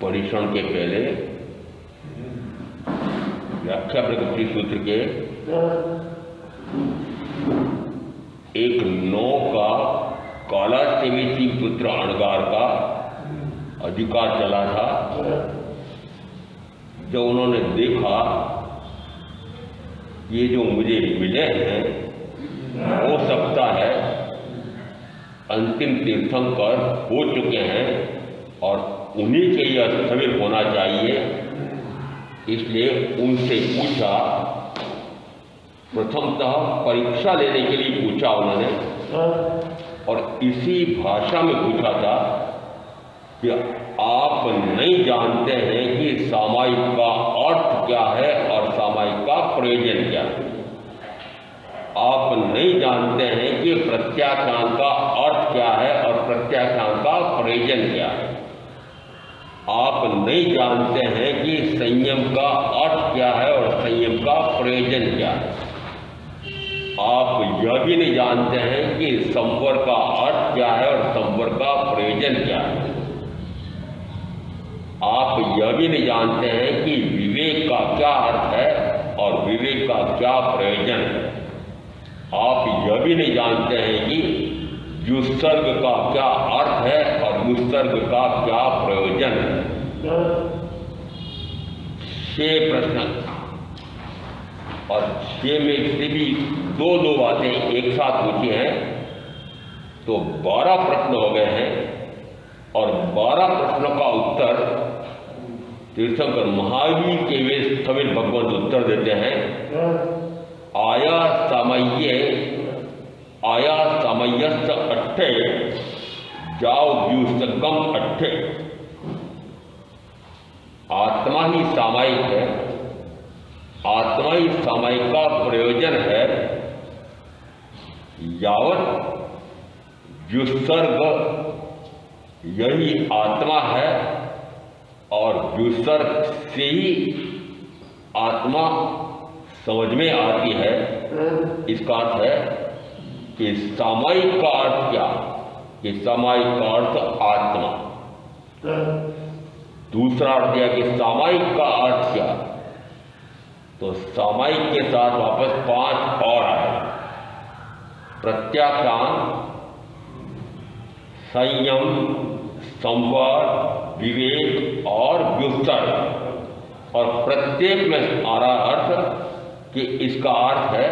परिश्रम के पहले व्याख्या प्रकृति सूत्र के एक 9 का काला सेविती पुत्र अणगार का अधिकार चला था। जब उन्होंने देखा ये जो मुझे मिले हैं हो सकता है अंतिम तीर्थंकर हो चुके हैं और उन्हीं के यह स्थविर होना चाहिए, इसलिए उनसे पूछा। प्रथमतः परीक्षा लेने के लिए पूछा उन्होंने और इसी भाषा में पूछा था कि आप नहीं जानते हैं कि सामायिक का अर्थ क्या है और सामायिक का प्रयोजन क्या है। आप नहीं जानते हैं कि प्रत्याख्यान का अर्थ क्या है और प्रत्याख्यान का प्रयोजन क्या है। आप नहीं जानते हैं कि संयम का अर्थ क्या है और संयम का प्रयोजन क्या है। आप यह भी नहीं जानते हैं कि संवर का अर्थ क्या है और संवर का प्रयोजन क्या है। आप यह भी नहीं जानते हैं कि विवेक का क्या अर्थ है और विवेक का क्या प्रयोजन है। आप यह भी नहीं जानते हैं कि युत्सर्ग का क्या अर्थ है और युत्सर्ग का क्या प्रयोजन है। 6 प्रश्न और 6 में से भी दो बातें एक साथ पूछी हैं तो 12 प्रश्न हो गए हैं और 12 प्रश्नों का उत्तर तीर्थंकर महावीर के वे स्थविर भगवंत उत्तर देते हैं। आया सामय्यस्त अट्ठे जाओ व्यूसगम अट्ठे। आत्मा ही सामायिक है, आत्मा ही सामायिक का प्रयोजन है। यावत व्युत्सर्ग यही आत्मा है और व्युत्सर्ग से ही आत्मा समझ में आती है। इसका अर्थ है कि सामायिक का अर्थ क्या, कि सामायिक का अर्थ आत्मा। दूसरा अर्थ दिया कि सामायिक का अर्थ क्या, तो सामायिक के साथ वापस 5 और आए। प्रत्याख्यान, संयम, संवर, विवेक और व्युत्सर्ग। और प्रत्येक में आ रहा अर्थ कि इसका अर्थ है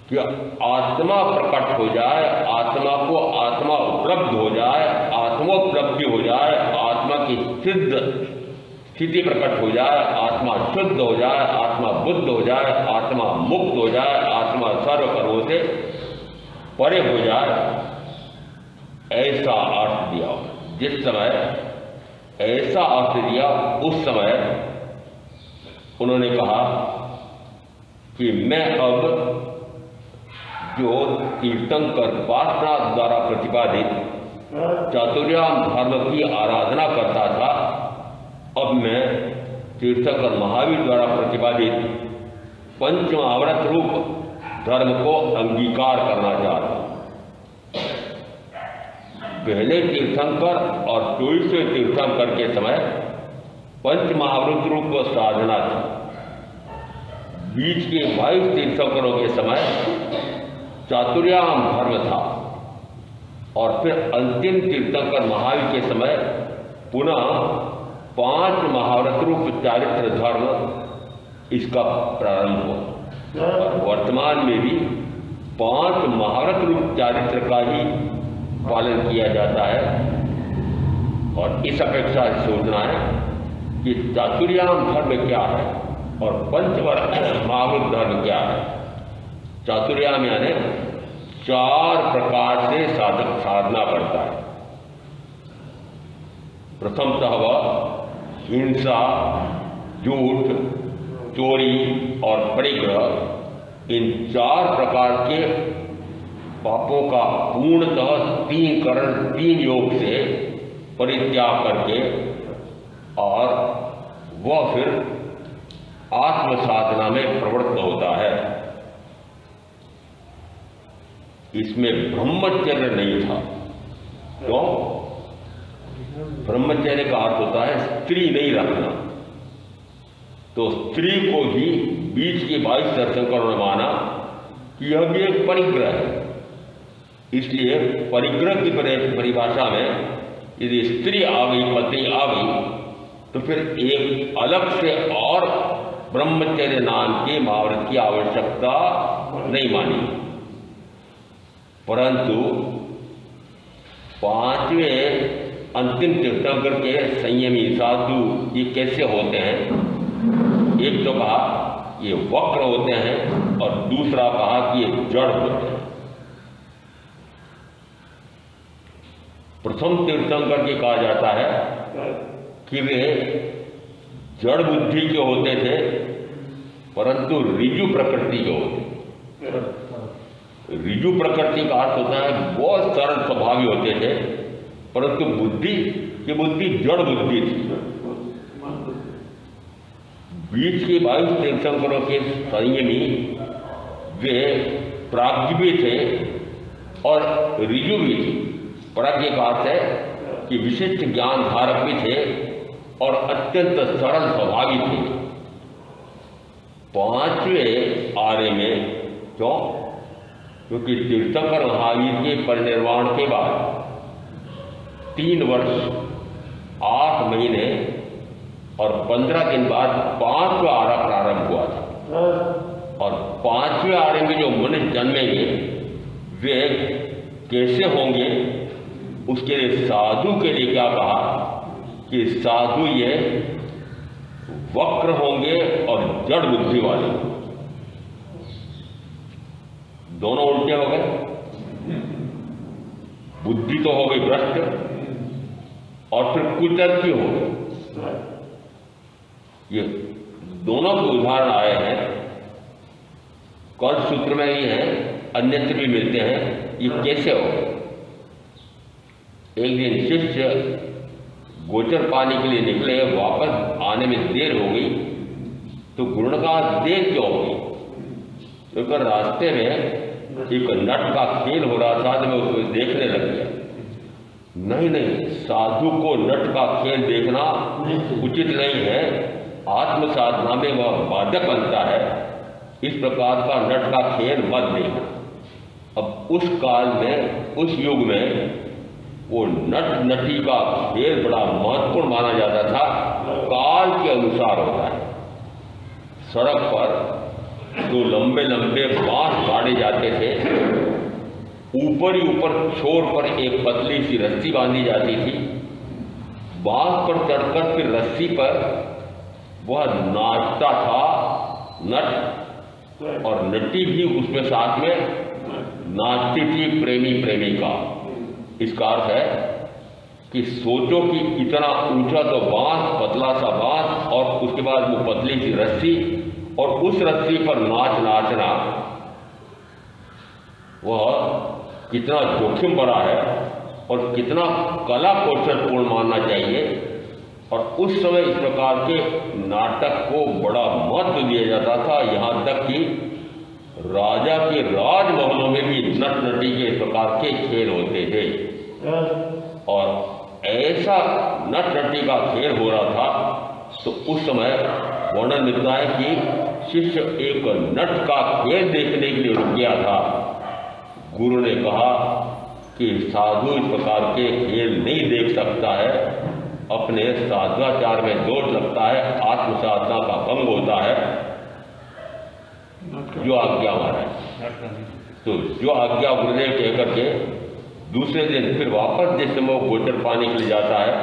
कि आत्मा प्रकट हो जाए, आत्मा को आत्मा उपलब्ध हो जाए, आत्मोपलब्धि हो जाए, आत्मा की सिद्ध स्थिति प्रकट हो जाए, आत्मा शुद्ध हो जाए, आत्मा बुद्ध हो जाए, आत्मा मुक्त हो जाए, आत्मा सर्व कर्मों से परे हो जाए, ऐसा अर्थ दिया। जिस समय ऐसा अर्थ दिया उस समय उन्होंने कहा कि मैं अब जो तीर्थंकर पार्श्वनाथ द्वारा प्रतिपादित चातुर्याम धर्म की आराधना करता था, अब मैं तीर्थंकर महावीर द्वारा प्रतिपादित पंचमहाव्रत रूप धर्म को अंगीकार करना चाहता हूं। पहले तीर्थंकर और 24वें तीर्थंकर के समय पंचमहाव्रत रूप साधना थी। बीच के 22 तीर्थंकरों के समय चातुर्याम धर्म था और फिर अंतिम तीर्थंकर महावीर के समय पुनः 5 महाव्रत रूप चारित्र धर्म इसका प्रारंभ हुआ। और वर्तमान में भी 5 महाव्रत रूप चारित्र का ही पालन किया जाता है। और इस अपेक्षा से सोचना है कि चातुर्याम धर्म क्या है और महाव्रत धर्म क्या है। चातुर्याम यानी 4 प्रकार से साधना करता है। प्रथमतः वह हिंसा, झूठ, चोरी और परिग्रह, इन 4 प्रकार के पापों का पूर्णतः 3 योग से परित्याग करके और वह फिर आत्म साधना में प्रवृत्त होता है। इसमें ब्रह्मचर्य नहीं था। क्यों? ब्रह्मचर्य का अर्थ होता है स्त्री नहीं रखना। तो स्त्री को ही बीच के 22 तीर्थंकरों ने माना कि यह भी एक परिग्रह है। इसलिए परिग्रह की परिभाषा में यदि स्त्री आ गई, पत्नी आ गई, तो फिर एक अलग से और ब्रह्मचर्य नाम के महाव्रत की आवश्यकता नहीं मानी। परंतु 5वें अंतिम तीर्थंकर के संयमी साधु ये कैसे होते हैं? एक तो कहा ये वक्र होते हैं और दूसरा कहा कि ये जड़ होते हैं। प्रथम तीर्थंकर के कहा जाता है कि वे जड़ बुद्धि के होते थे परंतु ऋजु प्रकृति के होते। ऋजु प्रकृति का अर्थ होता है बहुत सरल स्वभावी होते थे, परंतु बुद्धि जड़ बुद्धि थी। बीच के 22 तीर्थंकरों के संयमी वे प्राज्ञ भी थे और ऋजु भी थी। प्राज्ञ का अर्थ है कि विशिष्ट ज्ञान धारक भी थे और अत्यंत सरल स्वभावी थे। पांचवें आर्य में क्योंकि तीर्थंकर महावीर के परिनिर्वाण के बाद 3 वर्ष 8 महीने और 15 दिन बाद 5वां आर्य प्रारंभ हुआ था। और 5वें आर्य में जो मनुष्य जन्मेंगे वे कैसे होंगे, उसके लिए साधु के लिए क्या कहा कि साधु ये वक्र होंगे और जड़ बुद्धि वाले, दोनों उल्टे हो गए। बुद्धि तो हो गई भ्रष्ट और फिर कुतर्की हो गए। ये दोनों के उदाहरण आए हैं, कौन सूत्र में ही है, अन्यत्र भी मिलते हैं। ये कैसे हो? एक दिन शिष्य गोचर पाने के लिए निकले, वापस आने में देर हो गई तो गुरु ने कहा देर क्यों हो गई? क्योंकि रास्ते में एक नट का खेल हो रहा था तो मैं उसको देखने लग गया। नहीं, साधु को नट का खेल देखना उचित नहीं है, आत्म साधना में वह बाधक बनता है। इस प्रकार का नट का खेल मत देखना। अब उस काल में, उस युग में वो नट नटी का खेल बड़ा महत्वपूर्ण माना जाता था। काल के अनुसार होता है। सड़क पर जो लंबे लंबे बांस गाड़े जाते थे, ऊपर ही ऊपर छोर पर एक पतली सी रस्सी बांधी जाती थी। बांस पर चढ़कर फिर रस्सी पर वह नाचता था नट, और नटी भी उसमें साथ में नाचती थी प्रेमी प्रेमिका। इसका अर्थ है कि सोचो कि इतना ऊंचा तो बांस, पतला सा बांस, और उसके बाद वो पतली सी रस्सी, और उस रस्सी पर नाचना वह कितना जोखिम भरा है और कितना कला कौशलपूर्ण मानना चाहिए। और उस समय इस प्रकार के नाटक को बड़ा महत्व दिया जाता था, यहाँ तक कि राजा के राजमहलों में भी नट नटी के इस प्रकार के खेल होते थे। और ऐसा नट नटी का खेल हो रहा था तो उस समय वर्णन मिलता है कि शिष्य एक नट का खेल देखने के लिए रुक गया था। गुरु ने कहा कि साधु इस प्रकार के खेल नहीं देख सकता है, अपने साधनाचार में दोष लगता है, आत्म साधना का भंग होता है। जो आज्ञा हमारा है, तो जो आज्ञा गुरुदेव कह करके दूसरे दिन फिर वापस जिस समय वो गोचर पाने के लिए जाता है,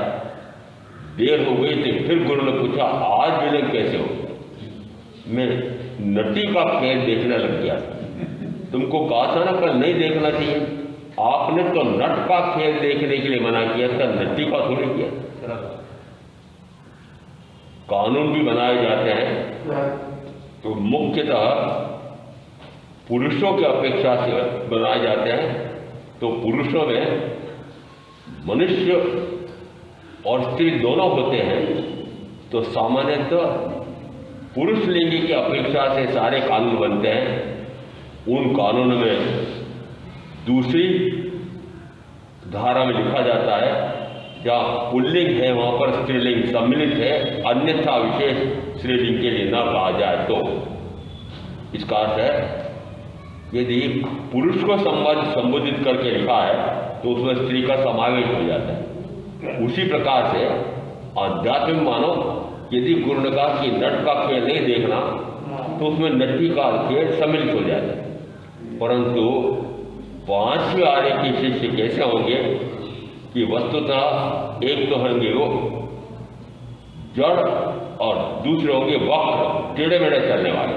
देर हो गई थी। फिर गुरु ने पूछा आज विलंब कैसे हो? मैं नटी का खेल देखने लग गया। तुमको कहा था ना कल नहीं देखना चाहिए, आपने तो नट का खेल देखने के लिए मना किया था, नटी का थोड़ी किया। कानून भी बनाए जाते हैं तो मुख्यतः पुरुषों की अपेक्षा से बनाए जाते हैं। तो पुरुषों में मनुष्य और स्त्री दोनों होते हैं, तो सामान्यतः पुरुष लिंगी की अपेक्षा से सारे कानून बनते हैं। उन कानूनों में दूसरी धारा में लिखा जाता है जहाँ पुल्लिंग है वहाँ पर स्त्रीलिंग सम्मिलित है, अन्यथा विशेष स्त्रीलिंग के लिए न कहा जाए। तो इसका अर्थ है यदि पुरुष को संबोधित करके लिखा है तो उसमें स्त्री का समावेश हो जाता है। उसी प्रकार से आध्यात्मिक मानो यदि गुरु ने कहा कि नट का खेल नहीं देखना तो उसमें नटी का खेल सम्मिलित हो जाता है। परंतु 5वें आर्य के शिष्य कैसे होंगे कि वस्तुतः एक तो होंगे वो जड़ और दूसरे होंगे वक्र, टेढ़े मेढ़े चलने वाले।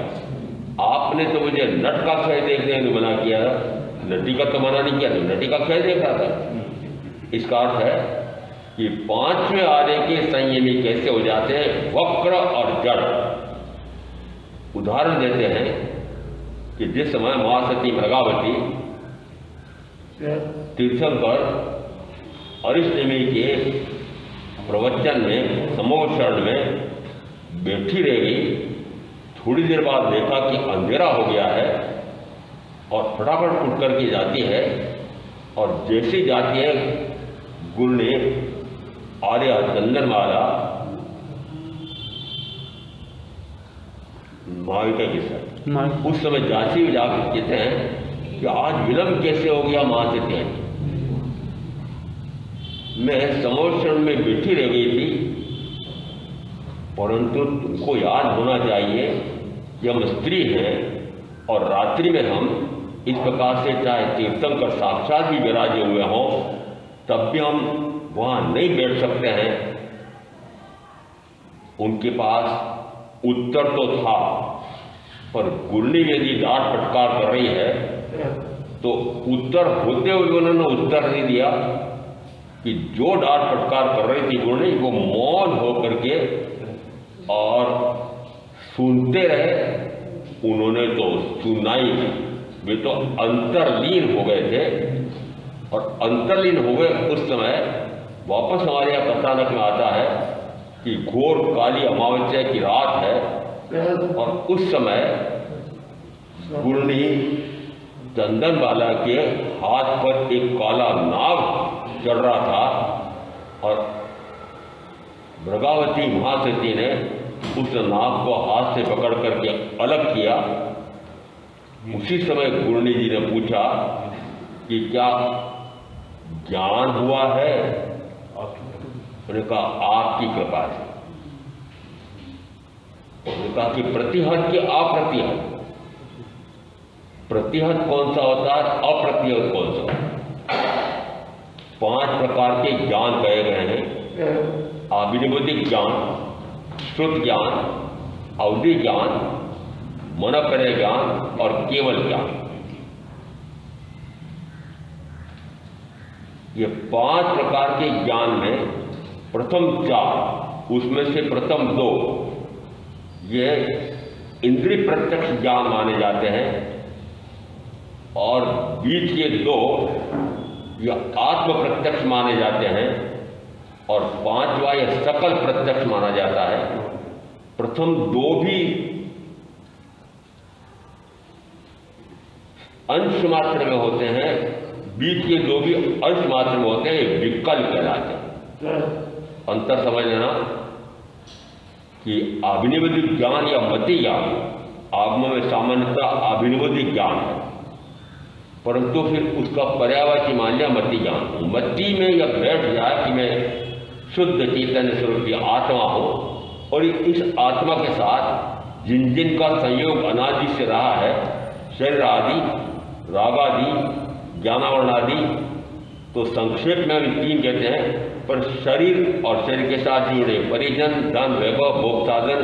आपने तो मुझे नट का खेल देखने को मना किया, नटी का तो मना नहीं किया, तो नटी का खेल देख रहा था। इसका अर्थ है कि पांचवें आर्य के संयमी कैसे हो जाते हैं, वक्र और जड़। उदाहरण देते हैं कि जिस समय महासती मृगावती तीर्थंकर अरिष्टनेमि के प्रवचन में समोषण में बैठी रह गई, थोड़ी देर बाद देखा कि अंधेरा हो गया है और फटाफट उठ करके जाती है, और जैसी जाती है गुरु ने आर्य चंदनमाला महाविका के साथ उस समय जांची में जाकर कहते हैं कि आज विलंब कैसे हो गया महासती, मैं समोषण में बैठी रह गई थी, परंतु तुमको याद होना चाहिए कि हम स्त्री हैं और रात्रि में हम इस प्रकार से चाहे तीर्थंकर साक्षात भी विराजे हुए हों तब भी हम वहां नहीं बैठ सकते हैं। उनके पास उत्तर तो था, पर गुरनी यदि डांट फटकार कर रही है तो उत्तर होते हुए उन्होंने उत्तर नहीं दिया कि जो डांट फटकार कर रही थी गुरनी, वो मौन होकर के और सुनते रहे। उन्होंने तो सुनाई, वे तो अंतर्लीन हो गए थे, और अंतर्लीन हो गए उस समय वापस हमारे यहाँ कथानक में आता है कि घोर काली अमावस्या की रात है, और उस समय गुरनी चंदनबाला के हाथ पर एक काला नाग चढ़ रहा था, और मृगावती महासती ने उस नाग को हाथ से पकड़ करके अलग किया। उसी समय गुरनी जी ने पूछा कि क्या ज्ञान हुआ है? उन्होंने कहा आपकी कृपा से। उन्होंने कहा कि प्रतिहत की अप्रतिहत। प्रतिहत कौन सा होता है, अप्रतिहत कौन सा होता है? 5 प्रकार के ज्ञान कहे गए हैं, आभिनिवेदिक ज्ञान, श्रुत ज्ञान, अवधि ज्ञान, मनोपर्य ज्ञान और केवल ज्ञान। ये 5 प्रकार के ज्ञान में प्रथम 4, उसमें से प्रथम 2 ये इंद्रिय प्रत्यक्ष ज्ञान माने जाते हैं, और बीच के 2 ये आत्म प्रत्यक्ष माने जाते हैं, और 5वां यह सकल प्रत्यक्ष माना जाता है। प्रथम 2 भी अंश मात्र में होते हैं, बीच के 2 भी अंश मात्र में होते हैं, ये विकल्प कहलाते हैं। अंतर समझ लेना कि आभिनिवेदिक ज्ञान या मति ज्ञान आगमों में सामान्यतः आभिनिवेदिक ज्ञान है, परंतु फिर उसका पर्यायवाची मान लिया मति ज्ञान। मति में यह बैठ जाए कि मैं शुद्ध चैतन्य स्वरूप की आत्मा हूं, और इस आत्मा के साथ जिन जिन का संयोग अनादि से रहा है, शरीर आदि, राग आदि, ज्ञानावरण आदि, तो संक्षेप में हम 3 कहते हैं, पर शरीर और शरीर के साथ जुड़े परिजन, धन, वैभव, भोग साधन,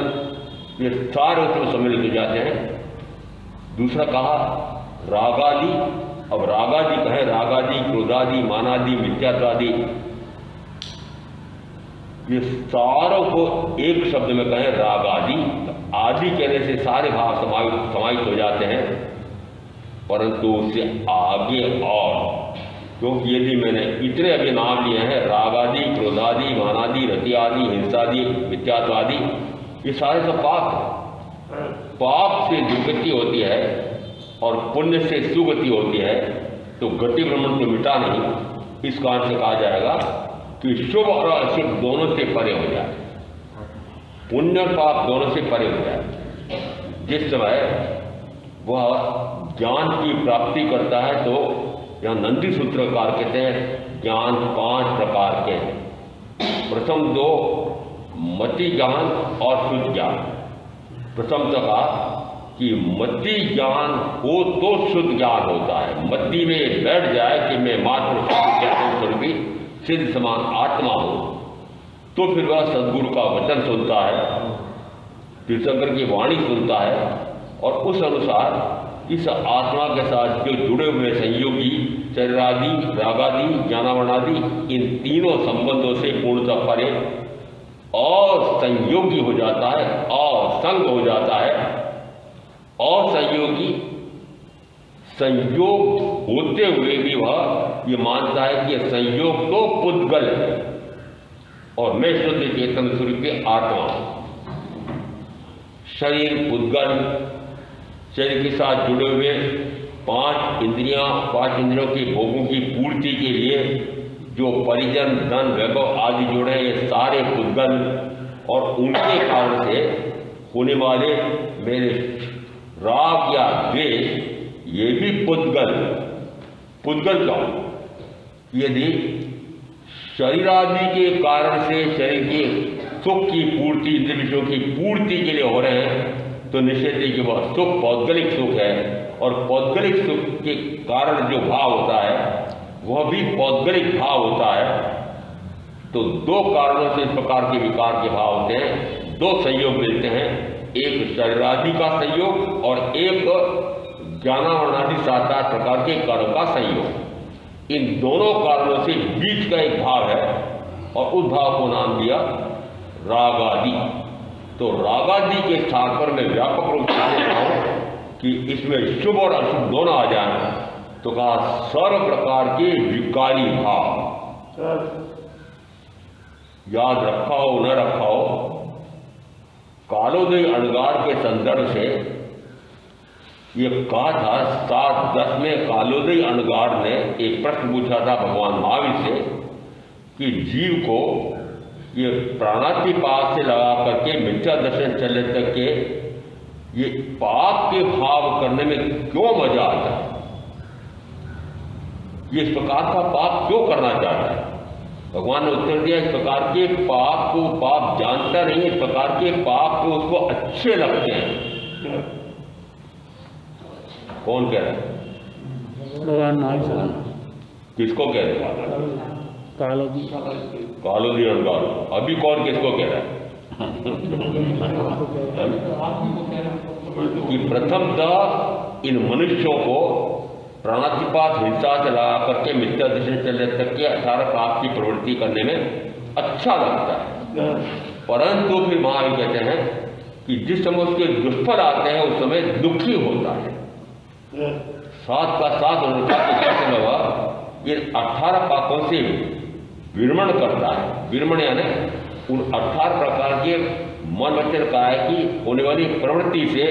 ये सारे उसमें सम्मिलित हो जाते हैं। दूसरा कहा रागादि, अब रागादि कहें, रागादि, क्रोधादि, मानादि, मिथ्यात्वादि, ये सारों को एक शब्द में कहें राग आदि। आदि कहने से सारे भाव समाहित हो जाते हैं, परंतु उससे आगे और, क्योंकि यदि मैंने इतने अभी नाम लिए हैं, राग आदि, क्रोधादि, मानादि, रति आदि, हिंसादि, मिथ्यात्वादि, ये सारे तो पाप है। पाप से दुर्गति होती है और पुण्य से सुगति होती है, तो गति भ्रमण तो मिटा नहीं। इस कारण से कहा जाएगा कि शुभ और अशुभ दोनों से परे हो जाए, पुण्य और पाप दोनों से परे हो जाए। जिस समय वह ज्ञान की प्राप्ति करता है, तो यहाँ नंदी सूत्रकार कहते हैं ज्ञान 5 प्रकार के हैं। प्रथम 2 मति ज्ञान और शुद्ध ज्ञान। प्रथम तो कहा कि मति ज्ञान हो तो शुद्ध ज्ञान होता है। मति में बैठ जाए कि मैं मात्र स्वरूपी सिद्ध समान आत्मा हूं, तो फिर वह सदगुरु का वचन सुनता है, तीर्थंकर की वाणी सुनता है, और उस अनुसार इस आत्मा के साथ जो जुड़े हुए संयोगी शरीरादि, रागादि, ज्ञानावरणादि, इन तीनों संबंधों से पूर्णतः परे और संयोगी हो जाता है और संग हो जाता है। और संयोगी संयोग होते हुए भी वह ये मानता है कि संयोग तो पुद्गल है और मैं शुद्ध चेतन स्वरूप आत्मा। शरीर पुद्गल, शरीर के साथ जुड़े हुए पांच इंद्रियों के भोगों की पूर्ति के लिए जो परिजन, धन, वैभव आदि जुड़े हैं, ये सारे पुद्गल और उनके कारण से होने वाले मेरे राग या द्वेष, ये भी पुद्गल क्यों? यदि शरीर आदि के कारण से शरीर के सुख की पूर्ति, इंद्रिय विषयों की पूर्ति के लिए हो रहे हैं, तो निश्चित है कि वह सुख पौद्गलिक सुख है और पौद्गलिक सुख के कारण जो भाव होता है वह भी पौद्गलिक भाव होता है। तो दो कारणों से इस प्रकार के विकार के भाव होते हैं, दो संयोग मिलते हैं, एक शरीरादि का संयोग और एक ज्ञानावरणादि 7 प्रकार के कारणों का संयोग। इन दोनों कारणों से बीच का एक भाव है और उस भाव को नाम दिया रागादि। तो रागादि के स्थान पर मैं व्यापक रूप से कहता हूं कि इसमें शुभ और अशुभ दोनों आ जाए, तो कहा सर्व प्रकार के विकारी भाव। याद रखा हो न रखा हो, कालोदय अणगार के संदर्भ से ये कहा था 7-10 में कालोदय अणगार ने एक प्रश्न पूछा था भगवान महावीर से कि जीव को ये प्राणातिपात से लगा करके मिथ्या दर्शन चलने तक के ये पाप के भाव करने में क्यों मजा आता है, ये इस प्रकार का पाप क्यों करना चाहता है? भगवान ने उत्तर दिया, इस प्रकार के पाप को पाप जानता नहीं, इस प्रकार के पाप को उसको अच्छे लगते हैं। कौन कह रहा है? भगवान। किसको कह रहे हैं? कालोदी अणगार। अभी कौन किसको कह रहा है? कि प्रथमतः इन मनुष्यों को प्राणातिपात हिंसा से लगा करके मिथ्या दर्शन चलने तक के 18 पाप की प्रवृत्ति करने में अच्छा लगता है, परंतु फिर महावीर कहते हैं कि जिस समय उसके दुष्फल आते हैं उस समय दुखी होता है। साथ का साथ उन्होंने ये 18 पापों से विरमण करता है। विरमण यानी उन 18 प्रकार के मन वचन काया की होने वाली प्रवृत्ति से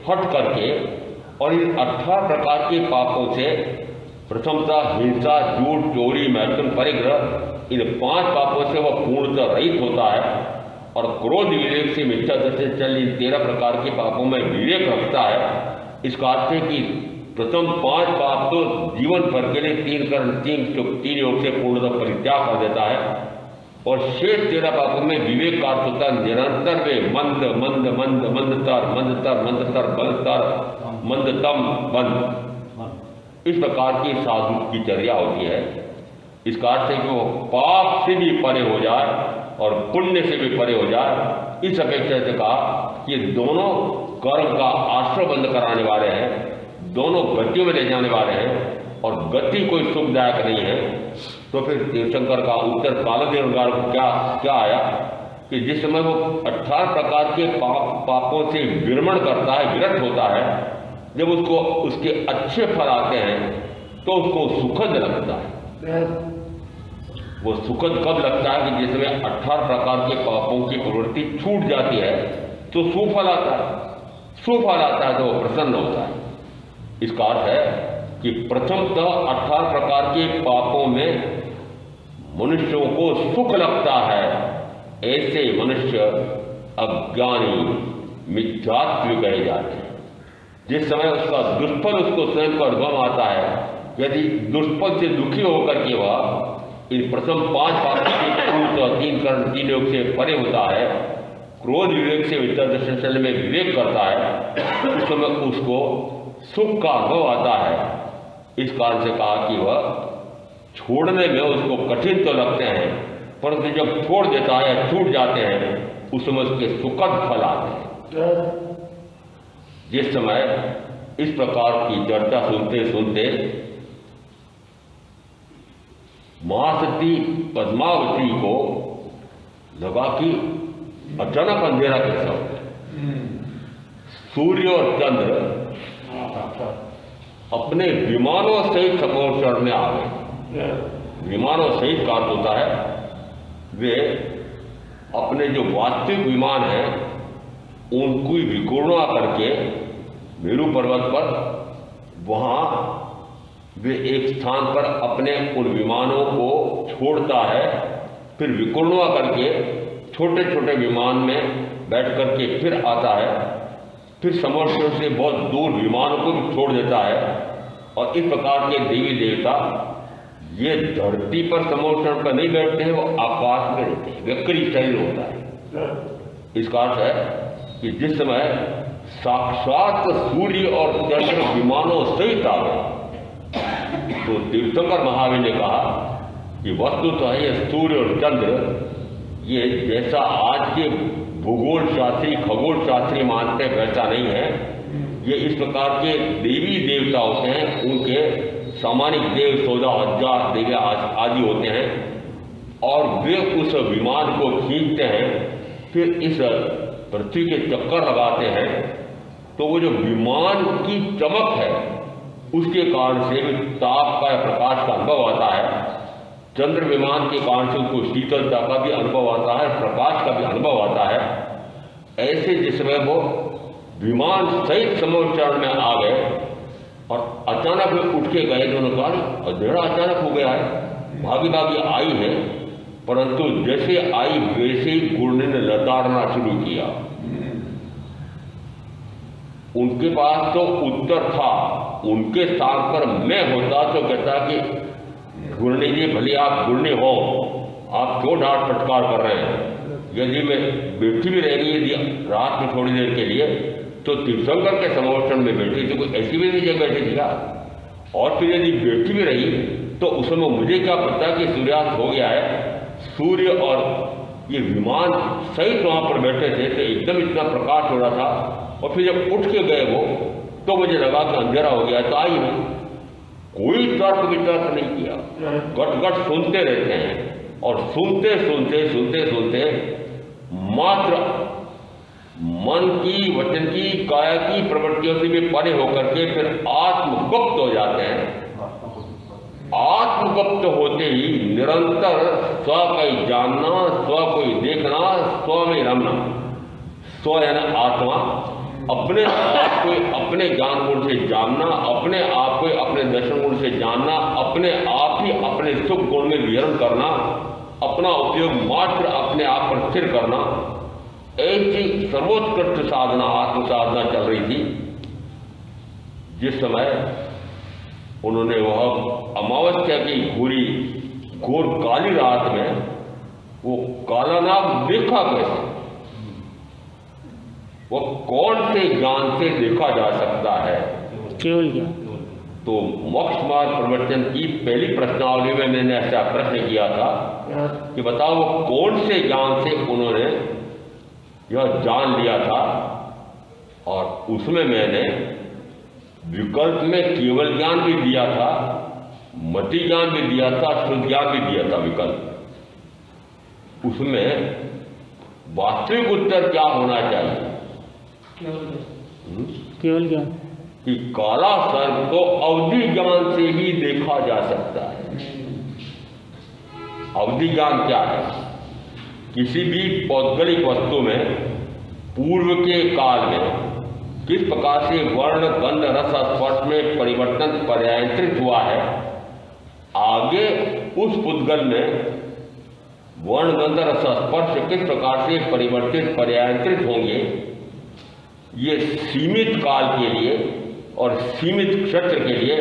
हट करके और इन 18 प्रकार के पापों से प्रथमतः हिंसा, झूठ, चोरी, मैथुन, परिग्रह, इन 5 पापों से वह पूर्णतः रहित होता है और क्रोध, विवेक से मिथ्या दर्शन चल इन 13 प्रकार के पापों में विवेक रखता है। इसका अर्थ है कि प्रथम 5 पाप तो जीवन भर के लिए 3 योग से पूर्णतः परित्याग कर देता है और शेष 13 पापों में विवेक का अर्थ होता है निरंतर वे मंद मंद मंद मंदतर मंदतर मंदतर बलतर मंदतम बंद, इस प्रकार की साधु की चर्या होती है। इसका अर्थ है कि वो पाप से भी परे हो जाए और पुण्य से भी परे हो जाए। इस अपेक्षा से कहा कि दोनों कर्म का आश्रय बंद कराने वाले हैं, दोनों गतियों में ले जाने वाले हैं और गति कोई सुखदायक नहीं है। तो फिर तीर्थंकर का उत्तर कालोदय अणगार को क्या आया कि जिस समय वो 18 प्रकार के पापों से विरमण करता है, विरत होता है, जब उसको उसके अच्छे फल आते हैं तो उसको सुखद लगता है। वो सुखद कब लगता है कि जिस समय 18 प्रकार के पापों की प्रवृत्ति छूट जाती है तो सुफल आता है। सुफल आता है तो वो प्रसन्न होता है। इसका अर्थ है कि प्रथमतः 18 प्रकार के पापों में मनुष्यों को सुख लगता है। ऐसे मनुष्य अज्ञानी, मिथ्यात्व कहे जाते हैं। जिस समय उसका दुष्फल उसको स्वयं को अनुभव आता है, यदि दुष्फल से दुखी होकर के वह इन प्रथम 5 पापों के पूर्णतः 3 कर्ण 3 योग से परे होता है, क्रोध विवेक से मिथ्या दर्शन चलने में विवेक करता है, उस समय उसको सुख का अनुभव आता है। इस कारण से कहा कि वह छोड़ने में उसको कठिन तो लगते हैं, परंतु जब छोड़ देता है या छूट जाते हैं उस समय उसके सुखद फल आते हैं। जिस समय इस प्रकार की चर्चा सुनते सुनते महासती पद्मावती को लगा कि अचानक अंधेरा कैसा हो गया। सूर्य और चंद्र अपने विमानों सहित खगोलचर में आ गए। विमानों सहित का अर्थ होता है वे अपने जो वास्तविक विमान हैं उनको विकुर्णा करके मेरू पर्वत पर वहाँ वे एक स्थान पर अपने उन विमानों को छोड़ता है, फिर विकुर्णा करके छोटे छोटे विमान में बैठ करके फिर आता है, फिर समुद्र से बहुत दूर विमानों को भी छोड़ देता है। और इस प्रकार के देवी देवता ये धरती पर समुद्र पर नहीं बैठते हैं, वो आकाश में रहते हैं, व्यक्ति शरीर होता है। इसका अर्थ है कि जिस समय साक्षात सूर्य और चंद्र विमानों सहित आ गए तो तीर्थंकर महावीर ने कहा कि वस्तु तो है ये सूर्य और चंद्र, ये जैसा आज के भूगोल शास्त्री खगोल शास्त्री मानते हैं वैसा नहीं है। ये इस प्रकार के देवी देवता होते हैं, उनके सामानिक देव 14,000 देवी आदि होते हैं और वे उस विमान को खींचते हैं, फिर इस पृथ्वी के चक्कर लगाते हैं। तो वो जो विमान की चमक है उसके कारण से भी ताप का प्रकाश का अनुभव आता है। चंद्र विमान के कारण से उनको शीतलता का भी अनुभव आता है, प्रकाश का भी अनुभव आता है। ऐसे जिस समय वो विमान सहित समुद्र में आ गए और अचानक वे उठ के गए, दोनों कहा अंधेरा अचानक हो गया है, भागी भागी आई है, परंतु जैसे आई वैसे ही गुरने ने लताड़ना शुरू किया। उनके पास तो उत्तर था, उनके स्थान पर मैं होता तो कहता कि गुरनी जी भले आप गुरनी हो, आप क्यों डांट फटकार कर रहे हैं। यदि मैं बैठी भी रहेगी यदि रात में थोड़ी देर के लिए तो तीर्थंकर के समर्थन में बैठी थी, कोई ऐसी भी नहीं जगह बैठी थी क्या। और फिर यदि बैठी भी रही तो उस समय मुझे क्या पता कि सूर्यास्त हो गया है। सूर्य और ये विमान सहित वहां पर बैठे थे तो एकदम इतना प्रकाश हो रहा था। और फिर जब उठ के गए वो तो मुझे लगा कि अंधेरा हो गया, तो आई नहीं, कोई तर्क वितर्क नहीं किया, गट गट सुनते रहते हैं। और सुनते सुनते सुनते सुनते मात्र मन की, वचन की, काया की प्रवृत्तियों से भी परे होकर के फिर आत्मगुप्त हो जाते हैं। आत्मगुप्त होते ही निरंतर स्व का ही जानना, स्व को ही देखना, स्व में रमना। स्व यानी आत्मा, अपने आप को अपने ज्ञान गुण से जानना, अपने आप को अपने दर्शन गुण से जानना, अपने आप ही अपने सुख गुण में विहरण करना, अपना उपयोग मात्र अपने आप पर स्थिर करना। ऐसी सर्वोत्कृष्ट साधना, आत्म साधना चल रही थी। जिस समय उन्होंने वह अमावस्या की घोरी घोर काली रात में वो काला नाग देखा कैसे, वो कौन से ज्ञान से देखा जा सकता है, केवल ज्ञान। तो मोक्ष मार्ग प्रवचन की पहली प्रश्नावली में मैंने ऐसा प्रश्न किया था कि बताओ वो कौन से ज्ञान से उन्होंने यह जान लिया था। और उसमें मैंने विकल्प में केवल ज्ञान भी दिया था, मति ज्ञान भी दिया था, शुद्ध ज्ञान भी दिया था विकल्प। उसमें वास्तविक उत्तर क्या होना चाहिए? केवल ज्ञान। कि काला सर्प को अवधि ज्ञान से ही देखा जा सकता है। अवधि ज्ञान क्या है? किसी भी पौद्गलिक वस्तु में पूर्व के काल में किस प्रकार से वर्ण, गंध, रस, स्पर्श में परिवर्तन पर्यायंत्रित हुआ है, आगे उस पुद्गल में वर्ण, गंध, रस, स्पर्श किस प्रकार से परिवर्तित पर्यायंत्रित होंगे, ये सीमित काल के लिए और सीमित क्षेत्र के लिए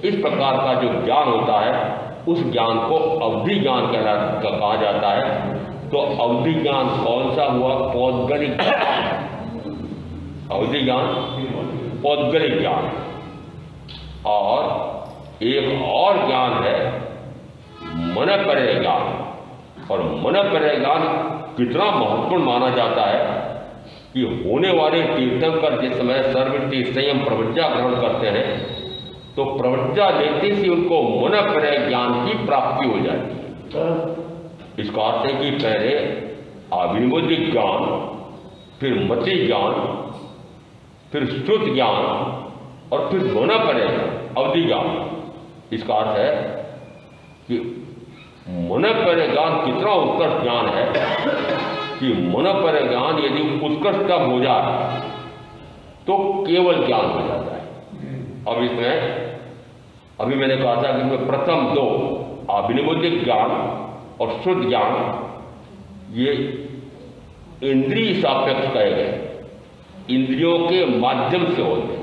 इस प्रकार का जो ज्ञान होता है उस ज्ञान को अवधि ज्ञान कहा जाता है। तो अवधि ज्ञान कौन सा हुआ? पौद्गलिक। अवधि ज्ञान पौद्गलिक ज्ञान। और एक और ज्ञान है मनपर्य ज्ञान। और मनपर्य ज्ञान कितना महत्वपूर्ण माना जाता है कि होने वाले तीर्थंकर जिस समय सर्ववृत्ति संयम प्रवज्जा ग्रहण करते हैं तो प्रवज्जा लेते से उनको मन पर ज्ञान की प्राप्ति हो जाती है। इसका अर्थ है कि पहले आविर्बोधिक ज्ञान, फिर मति ज्ञान, फिर श्रुत ज्ञान और फिर मन पर अवधि ज्ञान। इसका अर्थ है कि मन पर ज्ञान कितना उत्कृष्ट ज्ञान है कि मन पर ज्ञान यदि उत्कृष्टतम हो जाए तो केवल ज्ञान हो जाता है। अब इसमें अभी मैंने कहा था कि इसमें प्रथम दो अभिनिबोधिक ज्ञान और शुद्ध ज्ञान ये इंद्रिय सापेक्ष कहे गए, इंद्रियों के माध्यम से होते हैं।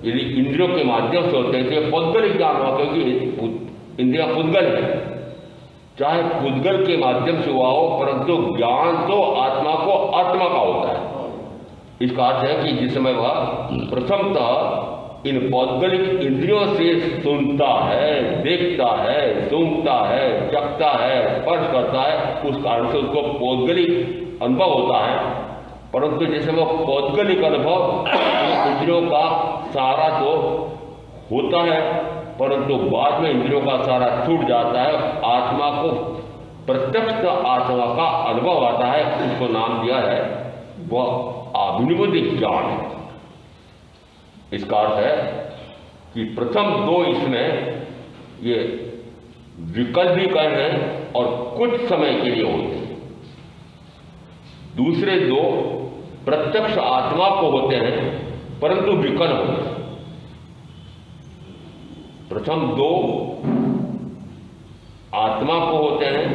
यदि इंद्रियों के माध्यम से होते हैं तो ये पुद्गल ज्ञान हुआ, क्योंकि इंद्रिया पुद्गल है, चाहे पुद्गल के माध्यम से हुआ हो, परंतु ज्ञान तो आत्मा को आत्मा का होता है। इसका अर्थ है कि जिस समय वह प्रथमतः इन पौद्गलिक इंद्रियों से सुनता है, देखता है, सूंघता है, चखता है, स्पर्श करता है, उस कारण से उसको पौद्गलिक अनुभव होता है। परंतु जैसे वो पौद्गलिक अनुभव इंद्रियों का सहारा तो होता है, परंतु बाद में इंद्रियों का सहारा छूट जाता है, आत्मा को प्रत्यक्ष आत्मा का अनुभव आता है। उसको नाम दिया है वह अभिनिबोधिक ज्ञान है। इसका अर्थ है कि प्रथम दो इसमें ये विकल्पिक हैं और कुछ समय के लिए होते हैं, दूसरे दो प्रत्यक्ष आत्मा को होते हैं परंतु विकल्प होते हैं। प्रथम दो आत्मा को होते हैं,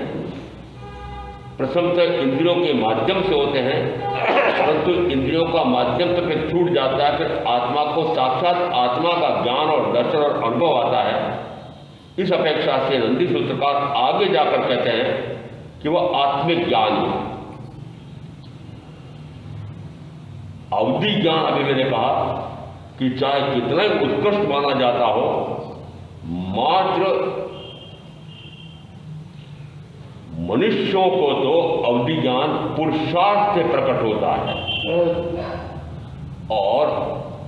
प्रथमतः इंद्रियों के माध्यम से होते हैं, परंतु इंद्रियों का माध्यम तो फिर छूट जाता है, फिर आत्मा को साक्षात आत्मा का ज्ञान और दर्शन और अनुभव आता है। इस अपेक्षा से नंदी सूत्रकार आगे जाकर कहते हैं कि वह आत्मिक ज्ञान है। अवधि ज्ञान अभी मैंने कहा कि चाहे कितना ही उत्कृष्ट माना जाता हो, मात्र मनुष्यों को तो अवधि ज्ञान पुरुषार्थ से प्रकट होता है, और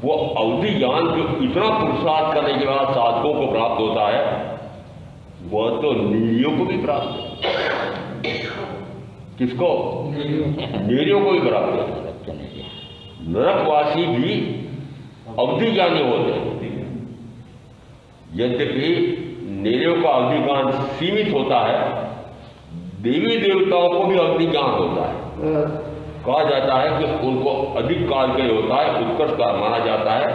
वो अवधि ज्ञान जो इतना पुरुषार्थ करने के बाद साधकों को प्राप्त होता है वह तो नीरियों को भी प्राप्त है। किसको? नीरियों को भी प्राप्त है। नरकवासी भी अवधि ज्ञानी होते हैं, यद्यपि नीरियों का अवधि ज्ञान सीमित होता है, देवी देवताओं को भी अवधि ज्ञान होता है। कहा जाता है कि उनको अधिक काल के लिए होता है, उत्कर्ष का माना जाता है।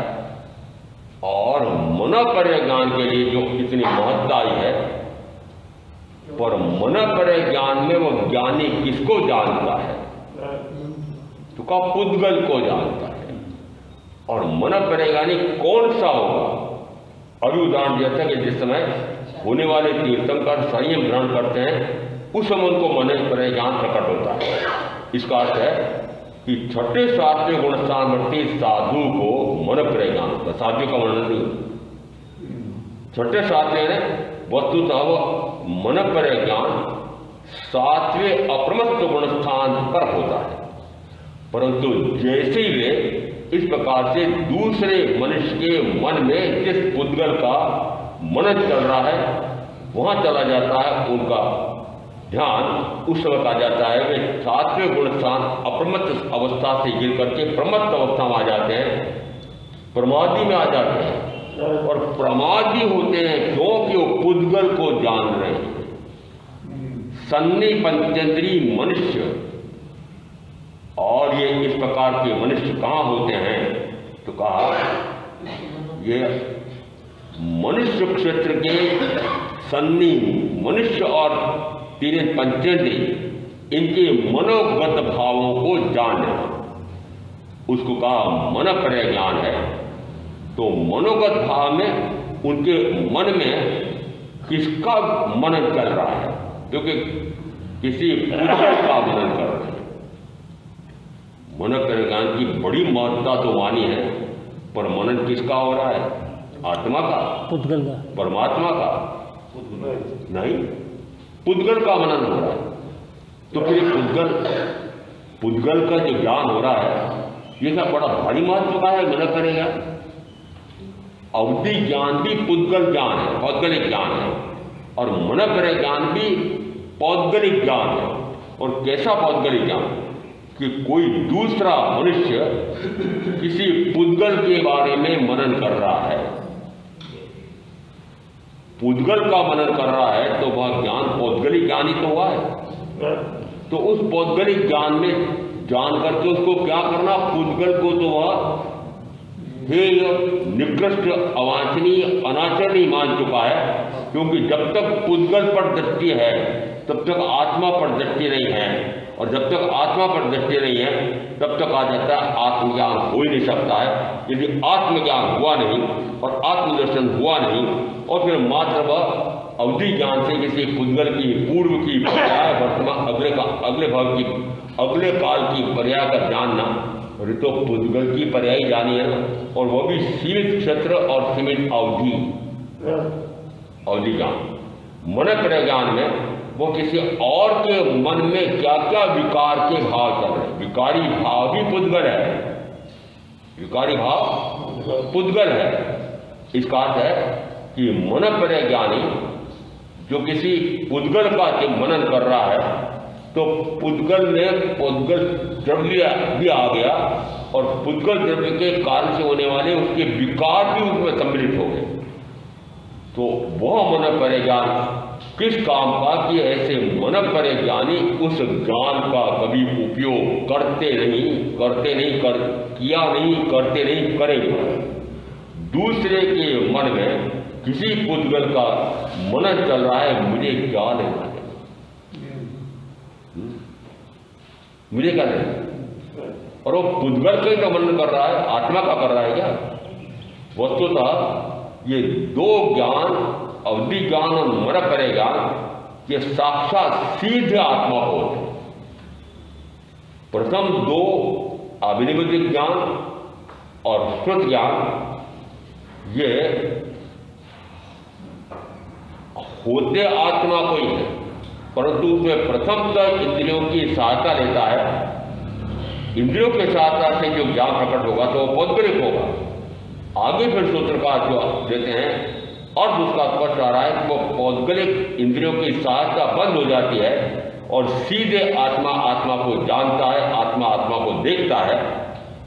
और मनोपर्य ज्ञान के लिए जो इतनी महत्ता आई है, पर मनोपर्य ज्ञान में वो ज्ञानी किसको जानता है? तो कहा पुद्गल को जानता है। और मनोपर्य ज्ञानी कौन सा होगा? अभी उदाहरण दिया था कि जिस समय होने वाले तीर्थंकर संयम ग्रहण करते हैं उस समय उनको मन पर ज्ञान प्रकट होता है। इसका अर्थ है कि छठे सातवें गुणस्थान वर्ती साधु को मन पर ज्ञान होता है। साधु का वर्णन नहीं होता। छठे सातवें वस्तुतः मन पर ज्ञान सातवें अप्रमत्त गुणस्थान पर होता है, परंतु जैसे ही वे इस प्रकार से दूसरे मनुष्य के मन में जिस पुद्गल का मनन चल रहा है वहां चला जाता है, उनका ध्यान उस समय आ जाता है वे सातवें गुणस्थान अप्रमत्त अवस्था से गिर करके प्रमत्त अवस्था में आ जाते हैं, प्रमादी में आ जाते हैं। और प्रमादी होते हैं क्योंकि वो पुद्गल को जान रहे हैं। सन्नी पंचेंद्री मनुष्य, और ये इस प्रकार के मनुष्य कहाँ होते हैं? तो कहा ये मनुष्य क्षेत्र के सन्नी मनुष्य और तीन पंचेंद्री इनके मनोगत भावों को जान लेना, उसको कहा मन पर ज्ञान है। तो मनोगत भाव में उनके मन में किसका मनन चल रहा है, क्योंकि किसी पुद्गल का मनन कर रहे हैं। मन पर ज्ञान की बड़ी महत्ता तो मानी है, पर मनन किसका हो रहा है? आत्मा का, पुद्गल का, परमात्मा का पुद्गल नहीं, पुद्गल का मनन हो रहा है। तो फिर पुद्गल पुद्गल का जो ज्ञान हो रहा है ये क्या बड़ा भारी मान चुका है, मना करेगा। अवधि ज्ञान भी पुद्गल ज्ञान है, पौद्गलिक ज्ञान है, और मनकर ज्ञान भी पौद्गलिक ज्ञान है। और कैसा पौद्गलिक ज्ञान कि कोई दूसरा मनुष्य किसी पुद्गल के बारे में मनन कर रहा है, पुद्गल का मनन कर रहा है, तो वह ज्ञान पौद्गलिक ज्ञान ही तो हुआ है। तो उस पौद्गलिक ज्ञान में जान करके उसको क्या करना, पुद्गल को तो वह हे निकृष्ट, अवांछनीय, अनाचरणीय मान चुका है। क्योंकि जब तक पुद्गल पर दृष्टि है तब तक आत्मा पर दृष्टि नहीं है, और जब तक आत्मा पर दृष्टि नहीं है तब तक आ जाता है आत्मज्ञान हो ही नहीं सकता है। यदि आत्मज्ञान हुआ नहीं और आत्मदर्शन हुआ नहीं, और फिर मात्र वह अवधि ज्ञान से किसी पुद्गल की, पूर्व की पर्याय, वर्तमान, अगले काल की पर्याय का जानना, और तो पुद्गल की पर्याय जानी है ना, और वह भी सीमित क्षेत्र और सीमित अवधि ज्ञान। मनकर ज्ञान में वो किसी और के मन में क्या क्या विकार के भाव चल रहे, विकारी भाव भी पुद्गल है, विकारी भाव पुद्गल है। इसका अर्थ है कि मनपर ज्ञानी जो किसी पुद्गल का मनन कर रहा है, तो पुद्गल ने पुद्गल द्रव्य भी आ गया, और पुद्गल द्रव्य के कारण से होने वाले उसके विकार भी उसमें सम्मिलित हो गए। तो वह मनपर ज्ञान किस काम का कि ऐसे मनपर ज्ञानी उस ज्ञान का कभी उपयोग करते नहीं, करेंगे। दूसरे के मन में किसी पुद्गल का मनन चल रहा है, मुझे क्या लेना है, मुझे क्या लेना। और वो पुद्गल का ही तो मनन कर रहा है, आत्मा का कर रहा है क्या। वस्तुतः ये दो ज्ञान, अवधि ज्ञान और मनपर ज्ञान, ये साक्षात सीधे आत्मा को होते। प्रथम दो अभिनिवेदिक ज्ञान और श्रुत ज्ञान ये होते आत्मा को ही है, परंतु उसमें प्रथमतः इंद्रियों की सहायता लेता है। इंद्रियों की सहायता से जो ज्ञान प्रकट होगा तो वो पौद्गलिक होगा। आगे फिर सूत्रकार जो देते हैं और उसका स्पष्ट आ रहा है कि वो पौद्गलिक इंद्रियों की सहायता बंद हो जाती है और सीधे आत्मा आत्मा को जानता है, आत्मा आत्मा को देखता है।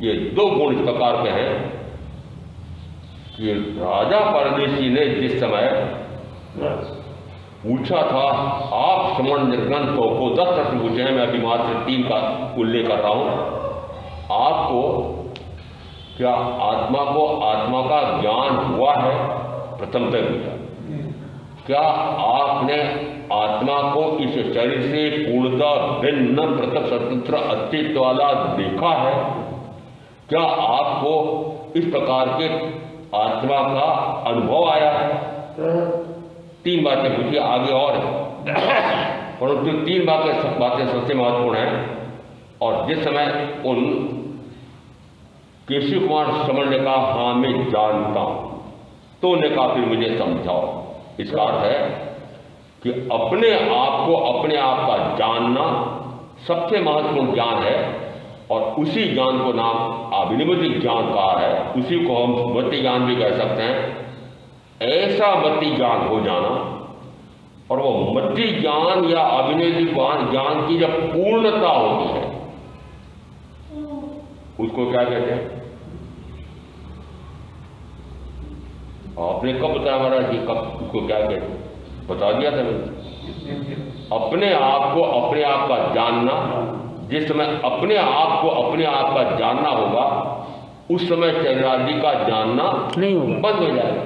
ये दो गुण इस प्रकार के हैं कि राजा परदेशी ने जिस समय पूछा था, आप श्रमण निर्ग्रंथों को 10 प्रश्न पूछे हैं, मैं अभी मात्र 3 का उल्लेख कर रहा हूं। आपको क्या आत्मा को आत्मा का ज्ञान हुआ है, प्रथम तक पूछा। क्या आपने आत्मा को इस शरीर से पूर्णतः भिन्न, पृथक, स्वतंत्र अस्तित्व वाला देखा है। क्या आपको इस प्रकार के आत्मा का अनुभव आया है। 3 बातें पूछी, आगे और है, परंतु 3 बातें सबसे महत्वपूर्ण हैं। और जिस समय उन केशव कुमार श्रमण ने कहा हाँ मैं जानता हूं, तो उन्हें कहा फिर मुझे समझाओ। इसका अर्थ है कि अपने आप को अपने आप का जानना सबसे महत्वपूर्ण ज्ञान है, और उसी ज्ञान को नाम अभिनिवेदिक ज्ञान कहा है। उसी को हम मति ज्ञान भी कह सकते हैं। ऐसा मति ज्ञान हो जाना, और वो मति ज्ञान या अभिनिवेदिक ज्ञान की जब पूर्णता होती है उसको क्या कहते हैं। आपने कब बताया महाराज जी, कब उसको क्या कहते हैं, बता दिया था मैंने। अपने आप को अपने आप का जानना, जिस समय अपने आप को अपने आप का जानना होगा उस समय शरीरादि का जानना नहीं होगा, बंद हो जाएगा।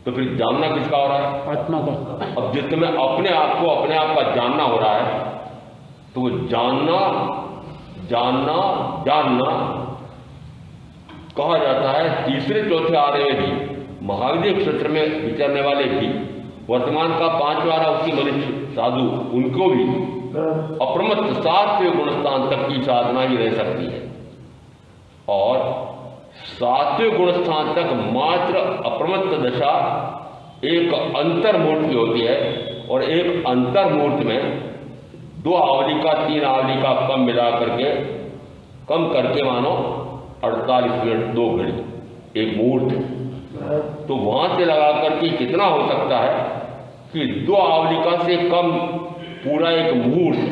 तो फिर जानना किसका हो रहा है, आत्मा का। अब जिस समय अपने आप को अपने आप का जानना हो रहा है तो वो जानना जानना जानना कहा जाता है। तीसरे चौथे आर्य में भी, महाविद्य क्षेत्र में विचरने वाले भी, वर्तमान का 5वां उसकी मनुष्य साधु, उनको भी अप्रमत्त 7वें गुणस्थान तक की साधना ही रह सकती है। और 7वें गुणस्थान तक मात्र अप्रमत्त दशा एक अंतर्मूर्त की होती है, और एक अंतर्मूर्त में 2 आवली का 3 आवली का कम मिला करके कम करके मानो 48 मिनट 2 घड़ी एक मुहूर्त। तो वहां से लगा करके कितना हो सकता है कि 2 आवलिका से कम पूरा एक मुहूर्त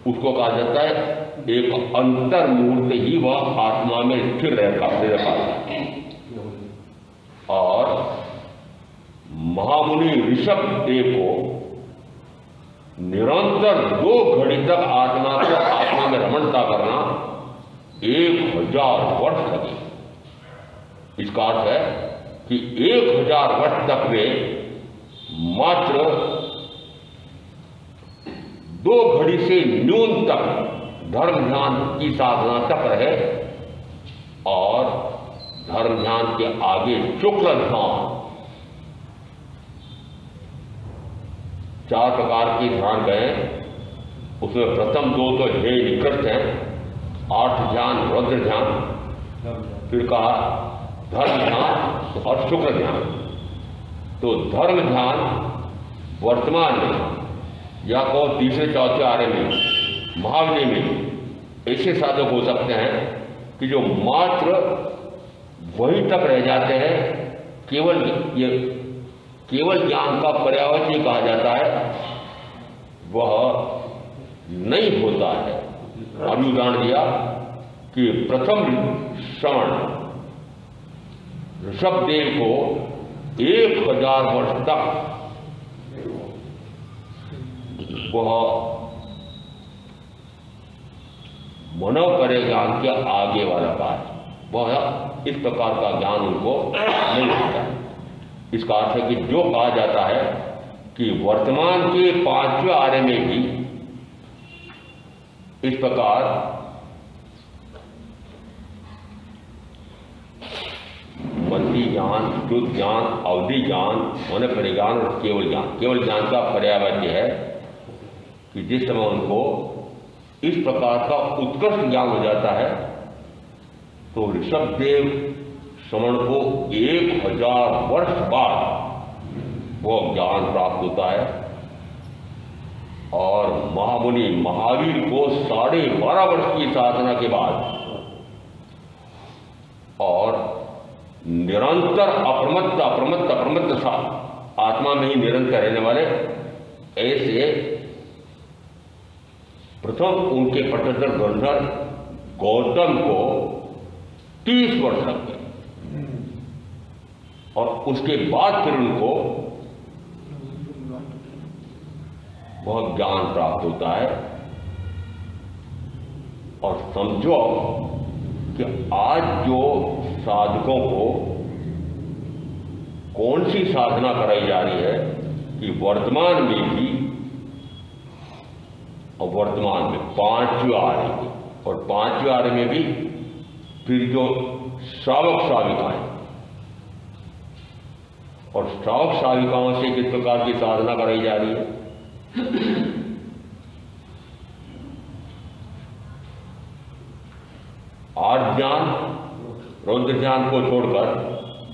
उसको कहा जाता है एक अंतर मुहूर्त ही वह आत्मा में स्थिर रह पाता है। और महामुनि ऋषभ देव को निरंतर 2 घड़ी तक आत्मा में रमणता करना 1000 वर्ष लगे। इसका अर्थ है कि 1000 वर्ष तक वे मात्र 2 घड़ी से न्यूनतम धर्म ध्यान की साधना तक रहे और धर्म ध्यान के आगे शुक्ल ध्यान 4 प्रकार के ध्यान गए। उसमें प्रथम 2 तो हे निकृष्ट हैं, 8 ध्यान रुद्र ध्यान, फिर कहा धर्म ध्यान और शुक्र ध्यान। तो धर्म ध्यान वर्तमान में या कहो तीसरे चौथे आर्य में महाविनय में ऐसे साधक हो सकते हैं कि जो मात्र वहीं तक रह जाते हैं, केवल ज्ञान का पर्यावरण कहा जाता है वह नहीं होता है। अभी उदाहरण दिया कि प्रथम श्रवण ऋषभदेव को 1000 वर्ष तक वह मनव करे ज्ञान के आगे वाला कार्य, वह इस प्रकार का ज्ञान उनको नहीं होता है। इसका अर्थ है कि जो कहा जाता है कि वर्तमान के 5वें आर्य में भी इस प्रकार मति ज्ञान, शुद्ध ज्ञान, अवधि ज्ञान, मन परिज्ञान और केवल ज्ञान का पर्यायवाच्य है कि जिस समय उनको इस प्रकार का उत्कृष्ट ज्ञान हो जाता है तो ऋषभदेव श्रवण को 1000 वर्ष बाद वो ज्ञान प्राप्त होता है। और महामुनि महावीर को 12.5 वर्ष की साधना के बाद और निरंतर अप्रमत्त सा आत्मा में ही निरंतर रहने वाले ऐसे प्रथम उनके पटधर गंधर गौतम को 30 वर्ष लग गए और उसके बाद फिर उनको बहुत ज्ञान प्राप्त होता है। और समझो कि आज जो साधकों को कौन सी साधना कराई जा रही है कि वर्तमान में भी और वर्तमान में 5वें आर्य में और 5वें आर्य में भी फिर जो श्रावक श्राविकाएं और श्रावक श्राविकाओं से किस प्रकार की साधना कराई जा रही है। आर्य ध्यान रौद्र ध्यान को छोड़कर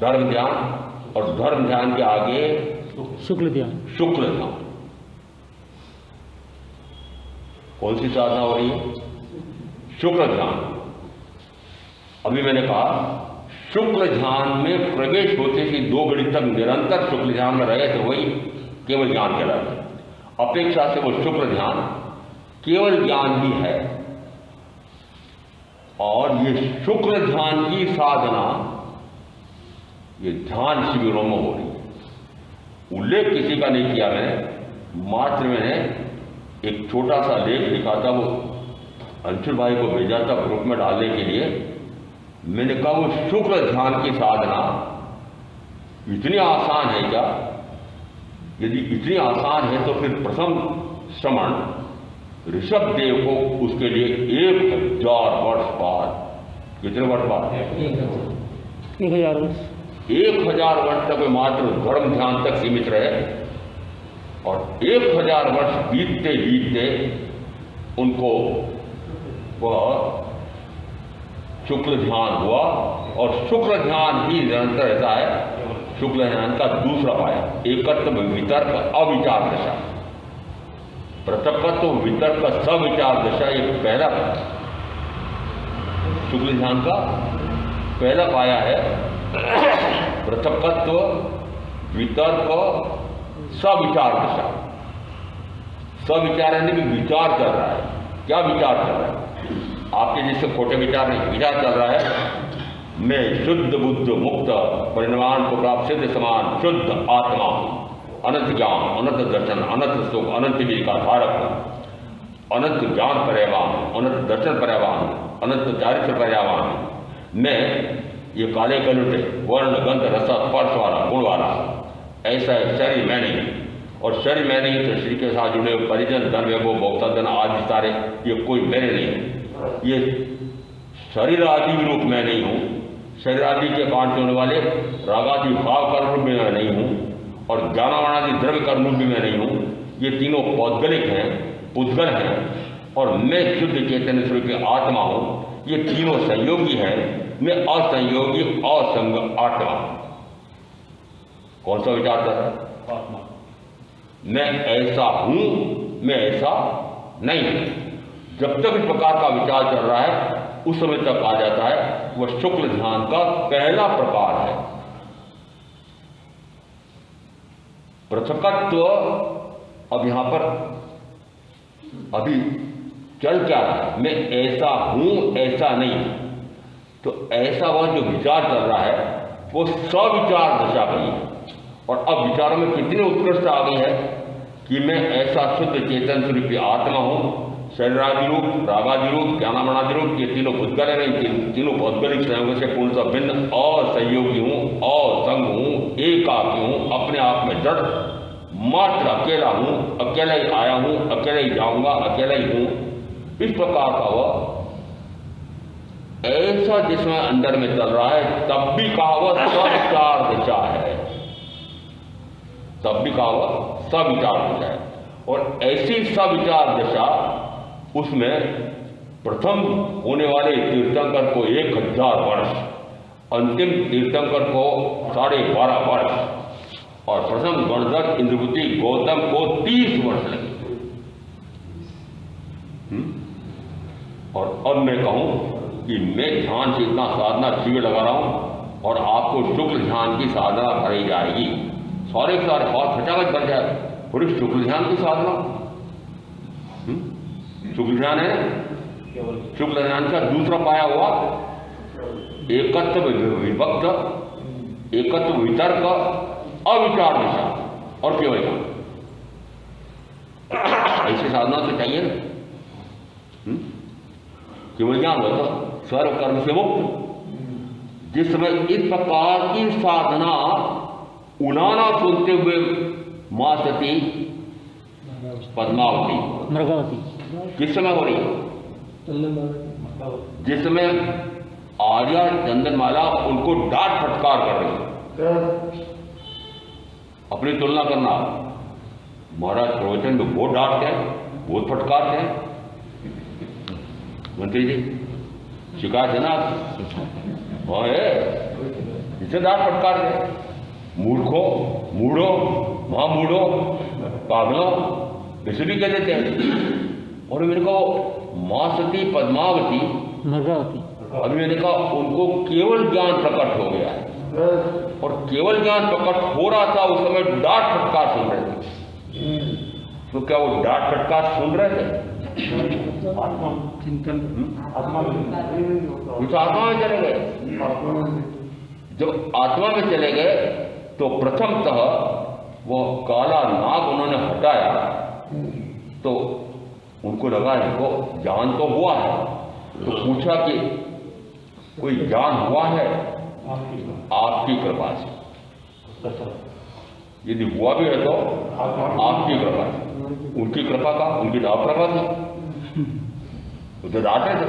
धर्म ध्यान और धर्म ध्यान के आगे शुक्ल ध्यान। कौन सी साधना हो रही है? शुक्ल ध्यान। अभी मैंने कहा शुक्ल ध्यान में प्रवेश होते ही 2 घड़ी तक निरंतर शुक्ल ध्यान में रहे तो वही केवल ज्ञान कहलाता है। अपेक्षा से वो शुक्ल ध्यान केवल ज्ञान ही है। और ये शुक्ल ध्यान की साधना ये ध्यान शिविरों में हो रही है। उल्लेख किसी का नहीं किया मैंने, मात्र मैंने एक छोटा सा लेख लिखा था, वो अंशुल भाई को भेजा था ग्रुप में डालने के लिए। मैंने कहा वो शुक्ल ध्यान की साधना इतनी आसान है क्या? यदि इतनी आसान है तो फिर प्रथम श्रवण ऋषभदेव को उसके लिए 1000 वर्ष बाद, कितने वर्ष बाद? 1000 वर्ष। 1000 वर्ष तक वे मात्र धर्म ध्यान तक सीमित रहे और 1000 वर्ष बीतते बीतते उनको वह शुक्ल ध्यान हुआ और शुक्ल ध्यान ही निरंतर रहता है। शुक्ल ध्यान का दूसरा पाया एकत्व वितर्क अविचार दशा। पृथक्त्व वितर्क सविचार दशा, ये पहला शुक्ल ध्यान का पहला पाया है। पृथक्त्व वितर्क सविचार दशा। सविचार यानी कि विचार चल रहा है। क्या विचार चल रहा है? आपके जैसे खोटे विचार नहीं, विचार चल रहा है मैं शुद्ध बुद्ध मुक्त परिणाम को प्राप्त सिद्ध समान शुद्ध आत्मा, अनंत ज्ञान, अनंत दर्शन, अनंत सुख, अनंत वीर का धारक, अनंत ज्ञान पर्यावान, अनंत दर्शन पर्यावान, अनंत चारित्र पर्यावान। मैं ये काले कलुटे वर्ण गंध रस स्पर्श वाला गुण वाला ऐसा शरीर मैं नहीं, और शरीर मैं नहीं तो शरीर के साथ जुड़े हुए परिजन धन वैभव भोक्ता धन आदि सारे ये कोई मेरे नहीं। ये शरीर आदि रूप मैं नहीं हूँ, शरीर आदि के कांड होने वाले रागादि भाव कर्म रूप भी मैं नहीं हूँ, और ज्ञानादि द्रव्य कर्म रूप भी मैं नहीं हूँ। ये तीनों पौद्गलिक हैं, उद्गल हैं, और मैं शुद्ध चैतन्य स्वरूप आत्मा हूँ। ये तीनों संयोगी हैं, मैं असंयोगी असंग आत्मा। कौन सा विचार कर रहा है? आत्मा। मैं ऐसा हूं, मैं ऐसा नहीं हूं। जब तक इस प्रकार का विचार चल रहा है उस समय तक आ जाता है वह शुक्ल ध्यान का पहला प्रकार है। पृथक्त्व अब यहां पर अभी चल क्या रहा है? मैं ऐसा हूं, ऐसा नहीं हूं। तो ऐसा वह जो विचार चल रहा है वो सविचार दशा गई है। और अब विचारों में कितनी उत्कृष्ट आ गई है कि मैं ऐसा शुद्ध चेतन स्वरूपी आत्मा हूं। शरीरादि रूप, रागादि रूप, ज्ञानामनादि रूप, ये तीनों भूतगल नहीं, तीनों भौतगलिक संयोगों से पूर्णतः भिन्न असंयोगी हूं, असंग हूं, एकाकी हूं, अपने आप में जड़ मात्र अकेला हूं, अकेला ही आया हूं, अकेला ही जाऊंगा, अकेला ही हूं। इस प्रकार का वह ऐसा जिसमें अंदर में चल रहा है, तब भी कहा वह सविचार दिशा है, तब भी कहा वह सविचार दिशा है। और ऐसी सविचार दिशा उसमें प्रथम होने वाले तीर्थंकर को 1000 वर्ष, अंतिम तीर्थंकर को 12.5 वर्ष, और प्रथम गणधर इंद्रवती गौतम को 30 वर्ष लगे। और अब मैं कहूं कि मैं ध्यान से इतना साधना शिविर लगा रहा हूं और आपको शुक्ल ध्यान की साधना कराई जाएगी। सारे के सारे और खचाखच बन जाए पूरी शुक्ल ध्यान की साधना। शुक्ल ध्यान है, शुक्ल ध्यान का दूसरा पाया हुआ एकत्व विभक्त, एकत्व वितर्क, अविचार दिशा और केवल ज्ञान। ऐसी साधना तो चाहिए ना। केवल ज्ञान हो तो सर्व कर्म से मुक्त। जिस समय इस प्रकार की साधना उनाना सुनते हुए मां सती पद्मावती मृगावती किस समय हो रही है? जिस समय आर्या चंदनमाला उनको डांट फटकार कर रही है। अपनी तुलना करना, महाराज प्रवचन में बहुत डांटते हैं, बहुत फटकारते हैं। मंत्री जी शिकायत है ना? हाँ है, इसे डांट फटकारते हैं। मूर्खों, मूढ़ो, महामूढ़ो, पागलों, इसे भी कह देते हैं। और मेरे को मां सती पद्मावती मृगावती, अभी मैंने कहा उनको केवल ज्ञान प्रकट हो गया है, और केवल ज्ञान प्रकट हो रहा था उस समय डांट फटकार सुन रहे थे। तो क्या वो डांट फटकार सुन रहे थे? आत्मा चिंतन, आत्मा कुछ आत्मा में चले गए। जब आत्मा में चले गए तो प्रथमतः वो काला नाग उन्होंने हटाया, तो उनको लगा इनको ज्ञान तो हुआ है। तो पूछा कि कोई ज्ञान हुआ है? आपकी कृपा से। यदि हुआ भी है तो आपकी कृपा से। उनकी कृपा का, उनकी अकृपा थी, उसे डांटे थे।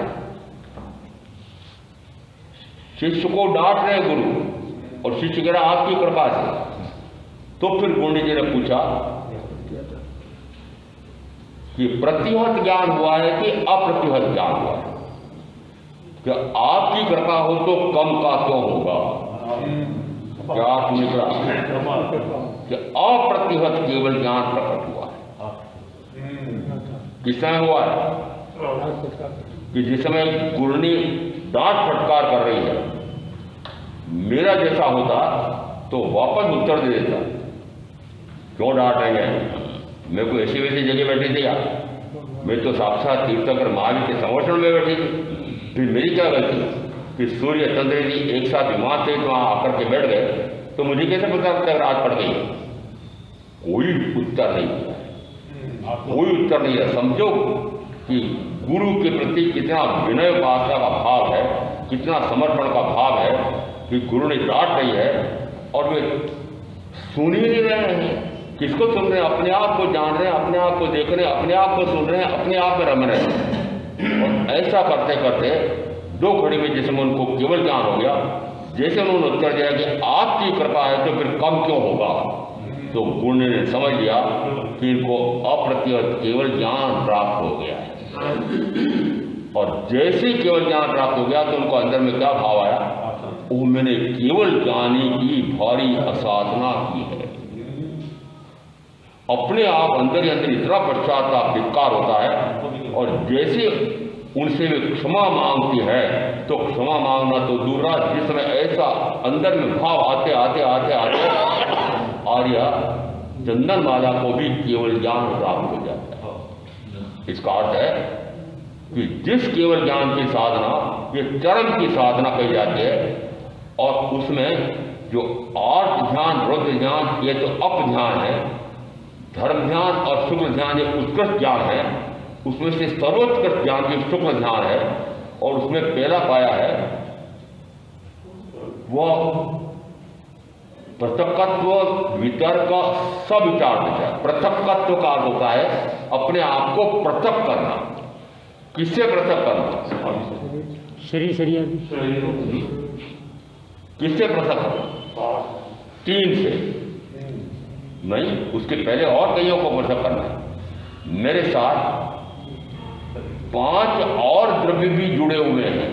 शिष्य को डांट रहे गुरु, और शिष्य कह रहा आपकी कृपा से। तो फिर गुंडी जी ने पूछा कि प्रतिहत ज्ञान हुआ है कि अप्रतिहत ज्ञान हुआ है? कि आपकी कृपा हो तो कम का क्यों होगा? क्या अर्थ निकला? कि अप्रतिहत केवल ज्ञान प्रकट हुआ है। किस समय हुआ है कि जिस समय गुरनी डांट फटकार कर रही है, मेरा जैसा होता तो वापस उत्तर दे देता, क्यों डांट रहे हैं, मैं कोई ऐसी वैसी जगह बैठी थी यार, मैं तो साक्षात तीर्थंकर महावीर के संवर्षण में बैठी थी, फिर मेरी क्या गलती कि सूर्य चंद्र जी एक साथ विमान से वहां आकर के बैठ गए, तो मुझे कैसे पता चलता रात पड़ गई? कोई उत्तर नहीं दिया, कोई उत्तर नहीं है। समझो कि गुरु के प्रति कितना विनय उपासना का भाव है, कितना समर्पण का भाव है कि गुरु ने डांट रही है और वे सुन ही नहीं रहे हैं। किसको सुन रहे हैं? अपने आप को जान रहे हैं, अपने आप को देख रहे हैं, अपने आप को सुन रहे हैं, अपने आप में रम रहे हैं। और ऐसा करते करते दो घड़ी में जिसमें उनको केवल ज्ञान हो गया, जैसे उन्होंने उत्तर दिया कि आपकी कृपा है तो फिर कम क्यों होगा, तो गुरु ने समझ लिया कि इनको अप्रतिहत केवल ज्ञान प्राप्त हो गया है। और जैसे ही केवल ज्ञान प्राप्त हो गया तो उनको अंदर में क्या भाव आया, वो मैंने केवल ज्ञानी की भारी असाधना की है। अपने आप अंदर ही अंदर इतना पश्चाताप धिक्कार होता है, और जैसे उनसे वे क्षमा मांगती है तो क्षमा मांगना तो दूर रहा, जिस समय ऐसा अंदर में भाव आते आते आते आते आर्य चंदन माला को भी केवल ज्ञान प्राप्त हो जाता है। इसका अर्थ है कि जिस केवल ज्ञान की साधना ये चरम की साधना कही जाती है, और उसमें जो आर्थ ध्यान, रुद्र ध्यान, ये तो अप ध्यान है, धर्म ध्यान और शुक्र ध्यान ये उत्कृष्ट ज्ञान है, उसमें से सर्वोत्कृष्ट ज्ञान की शुक्र ध्यान है, और उसमें पहला पाया है वह पृथकत्व वितर्क सविचार विचार। पृथकत्व का अर्थ होता है अपने आप को पृथक करना। किससे पृथक करना? शरीर शरीर किससे पृथक करना? तीन से नहीं, उसके पहले और कईयों को पृथक करना है। मेरे साथ 5 और द्रव्य भी जुड़े हुए हैं।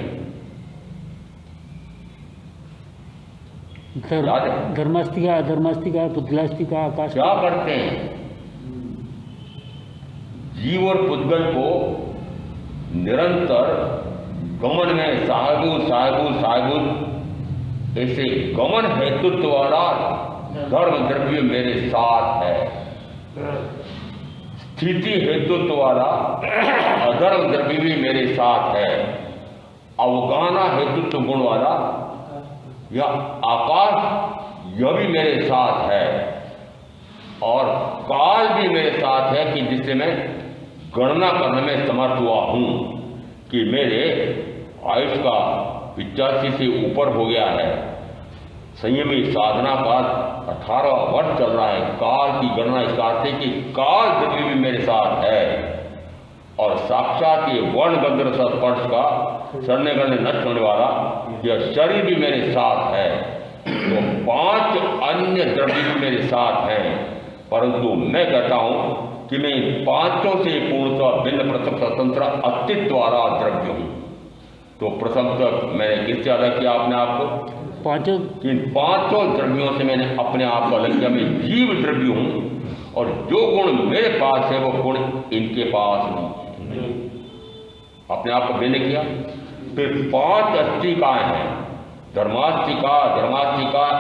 धर्मास्तिका, अधर्मास्तिका, पुद्गलास्तिका, आकाश। क्या करते हैं? जीव और पुद्गल को निरंतर गमन में साहिबुल ऐसे गमन हेतुत्व वाला धर्म द्रव्य मेरे साथ है, स्थिति हेतुत्व वाला अधर्म द्रव्य भी मेरे साथ है, अवगाना हेतुत्व गुण वाला या आकाश यह भी मेरे साथ है, और काल भी मेरे साथ है कि जिससे मैं गणना करने में समर्थ हुआ हूं कि मेरे आयुष का 85 से ऊपर हो गया है। संयमी साधना का 18 वर्ष चल रहा है। काल की गणना इस अर्थ है कि काल द्रव्य भी मेरे साथ है, और साक्षात ये वर्ण गंधर्व स्पर्श का सड़ने गलने नष्ट होने वाला यह शरीर भी मेरे साथ है। तो 5 अन्य द्रव्य भी मेरे साथ हैं, परंतु मैं कहता हूं कि मैं इन 5 से पूर्णतः भिन्न पृथक स्वतंत्र अस्तित्व वाला द्रव्य हूं। तो प्रथम तक मैंने किससे अलग किया अपने आप को? 5 इन 5 द्रव्यों से मैंने अपने आप को अलग किया। मैं जीव द्रव्य हूं, और जो गुण मेरे पास है वो गुण इनके पास नहीं। अपने आप को मैंने किया। फिर 5 अस्तिकाएं हैं, धर्मास्तिका,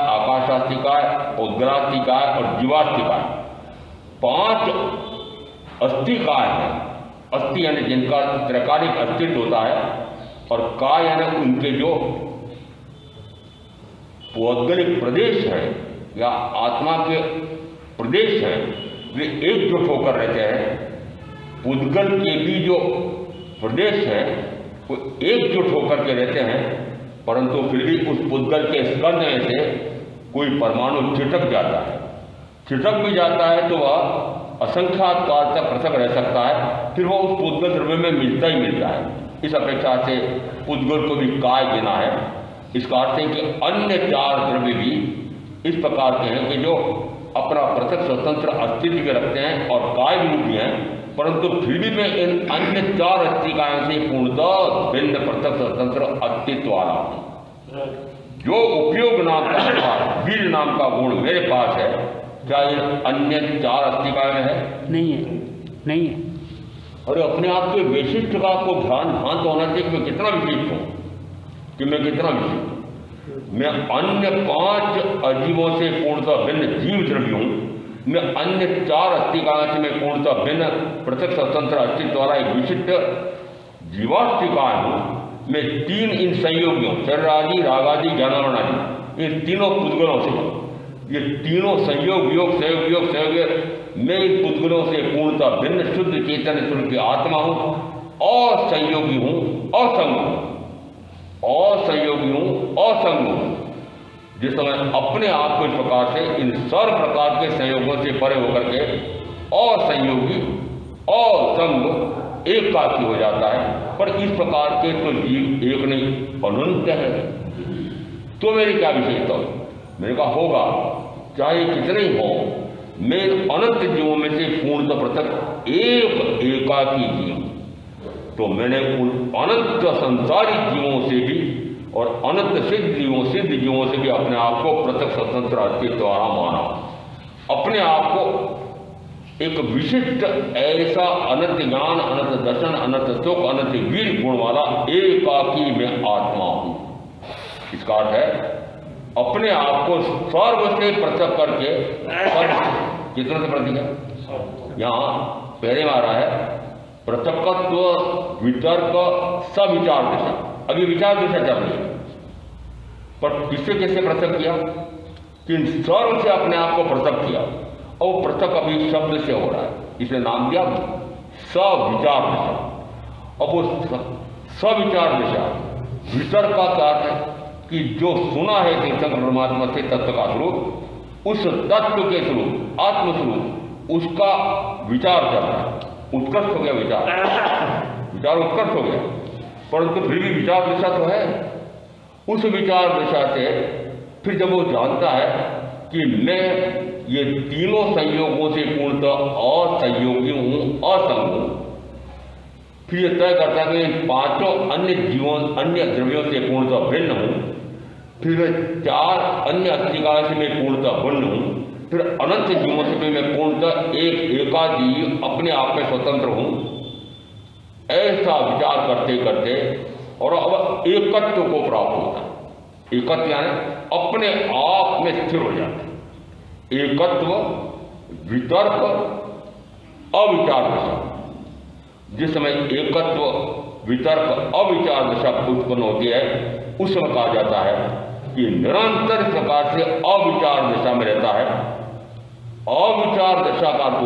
आकाशास्तिका, उद्गलास्तिका और जीवास्तिका। 5 अस्तिकाएं हैं। अस्थि यानी जिनका त्रैकालिक अस्तित्व होता है, और काय यानी उनके जो पौद्गलिक प्रदेश हैं या आत्मा के प्रदेश हैं वे एकजुट होकर रहते हैं। पुद्गल के भी जो प्रदेश हैं वो एकजुट होकर के रहते हैं, परंतु फिर भी उस पुद्गल के स्कंध में से कोई परमाणु छिटक जाता है। छिटक भी जाता है तो वह असंख्यात काल तक पृथक रह सकता है, फिर वह उस पुद्गल द्रव्य में मिलता ही मिलता है। इस अपेक्षा से पुद्गल को भी काय गिना है। इसका अर्थ है कि अन्य 4 द्रव्य भी इस प्रकार के हैं कि जो अपना पृथक स्वतंत्र अस्तित्व भी रखते हैं और काय रूप भी हैं, परंतु फिर भी मैं इन अन्य 4 अस्तिकाओं से पूर्णतः भिन्न पृथक स्वतंत्र अस्तित्व वाला हूं। जो उपयोग नाम का वीर नाम का गुण मेरे पास है, क्या इन अन्य 4 अस्तिकाओं में है? नहीं है, नहीं है। और अपने आप के विशिष्ट का आपको ध्यान तो होना चाहिए कि मैं कितना विशिष्ट हूँ, कि मैं कितना विशिष्ट हूँ। मैं अन्य 5 अजीवों से पूर्णतः भिन्न जीव द्रव्य हूँ। मैं अन्य 4 अस्थिकाओं से मैं पूर्णतः भिन्न पृथक स्वतंत्र अस्तित्व वाला एक विशिष्ट जीवास्तिकाय हूँ। मैं 3 इन संयोगियों शरीर आदि, राग आदि, ज्ञानावरण आदि, इन तीनों पुद्गलों से, ये तीनों संयोग योग सहयोग योग सहयोग, मैं इन पुद्गलों से पूर्णतः भिन्न शुद्ध चेतन स्वरूप की आत्मा हूँ, असंयोगी हूँ, असंग हूँ, असंयोगी हूँ, असंग हूँ। जिस समय अपने आप को इस प्रकार से इन सर्व प्रकार के संयोगों से परे होकर के असंयोगी असंग एकाकी हो जाता है। पर इस प्रकार के तो जीव एक नहीं अनंत है, तो मेरी क्या विशेषता हो? मैंने कहा होगा, चाहे कितने ही हो, मैं अनंत जीवों में से पूर्णतः पृथक एक एकाकी जीव। तो मैंने उन अनंत संसारी जीवों से भी और अनंत सिद्ध जीवों से भी अपने आप को पृथक स्वतंत्र अस्तित्व द्वारा माना। अपने आप को एक विशिष्ट ऐसा अनंत ज्ञान, अनंत दर्शन, अनंत सुख, अनंत वीर गुण वाला एकाकी में आत्मा हूं। इसका अर्थ है अपने आप को सर्व से पृथक करके, कितने से पृथक है? यहां पहले में आ रहा है पृथकत्व वितर्क सविचार दिशा। अभी विचार दिशा चल रही है, पर किससे कैसे पृथक किया? कि सर्व से अपने आप को पृथक किया, और पृथक अभी शब्द से हो रहा है, इसे नाम दिया सविचार दिशा। अब वो सविचार दिशा वितर्क का क्या है कि जो सुना है तीर्थंकर परमात्मा से तत्व का स्वरूप, उस तत्व के स्वरूप आत्मस्वरूप उसका विचार कर रहा है। उत्कर्ष हो गया विचार उत्कर्ष हो गया, परंतु फिर भी विचार दिशा तो है। उस विचार दिशा से फिर जब वो जानता है कि मैं ये तीनों संयोगों से पूर्णतः असंयोगी हूं, असंग हूं, फिर यह तय करता है कि 5 अन्य जीवों, अन्य द्रव्यों से पूर्णतः भिन्न हूं, फिर मैं 4 अन्य अस्थिकाओं से मैं पूर्णतः भिन्न हूं, फिर अनंत जीवों से भी मैं पूर्णतः एकाजीव अपने आप में स्वतंत्र हूं। ऐसा विचार करते करते और अब एकत्व को प्राप्त होता है। एकत्व यानी अपने आप में स्थिर हो जाता है। एकत्व वितर्क अविचार दशा। जिस समय एकत्व वितर्क अविचार दशा उत्पन्न होती है, उस समय कहा जाता है कि निरंतर प्रकार से अविचार दशा में रहता है। अविचार दशा का अर्थ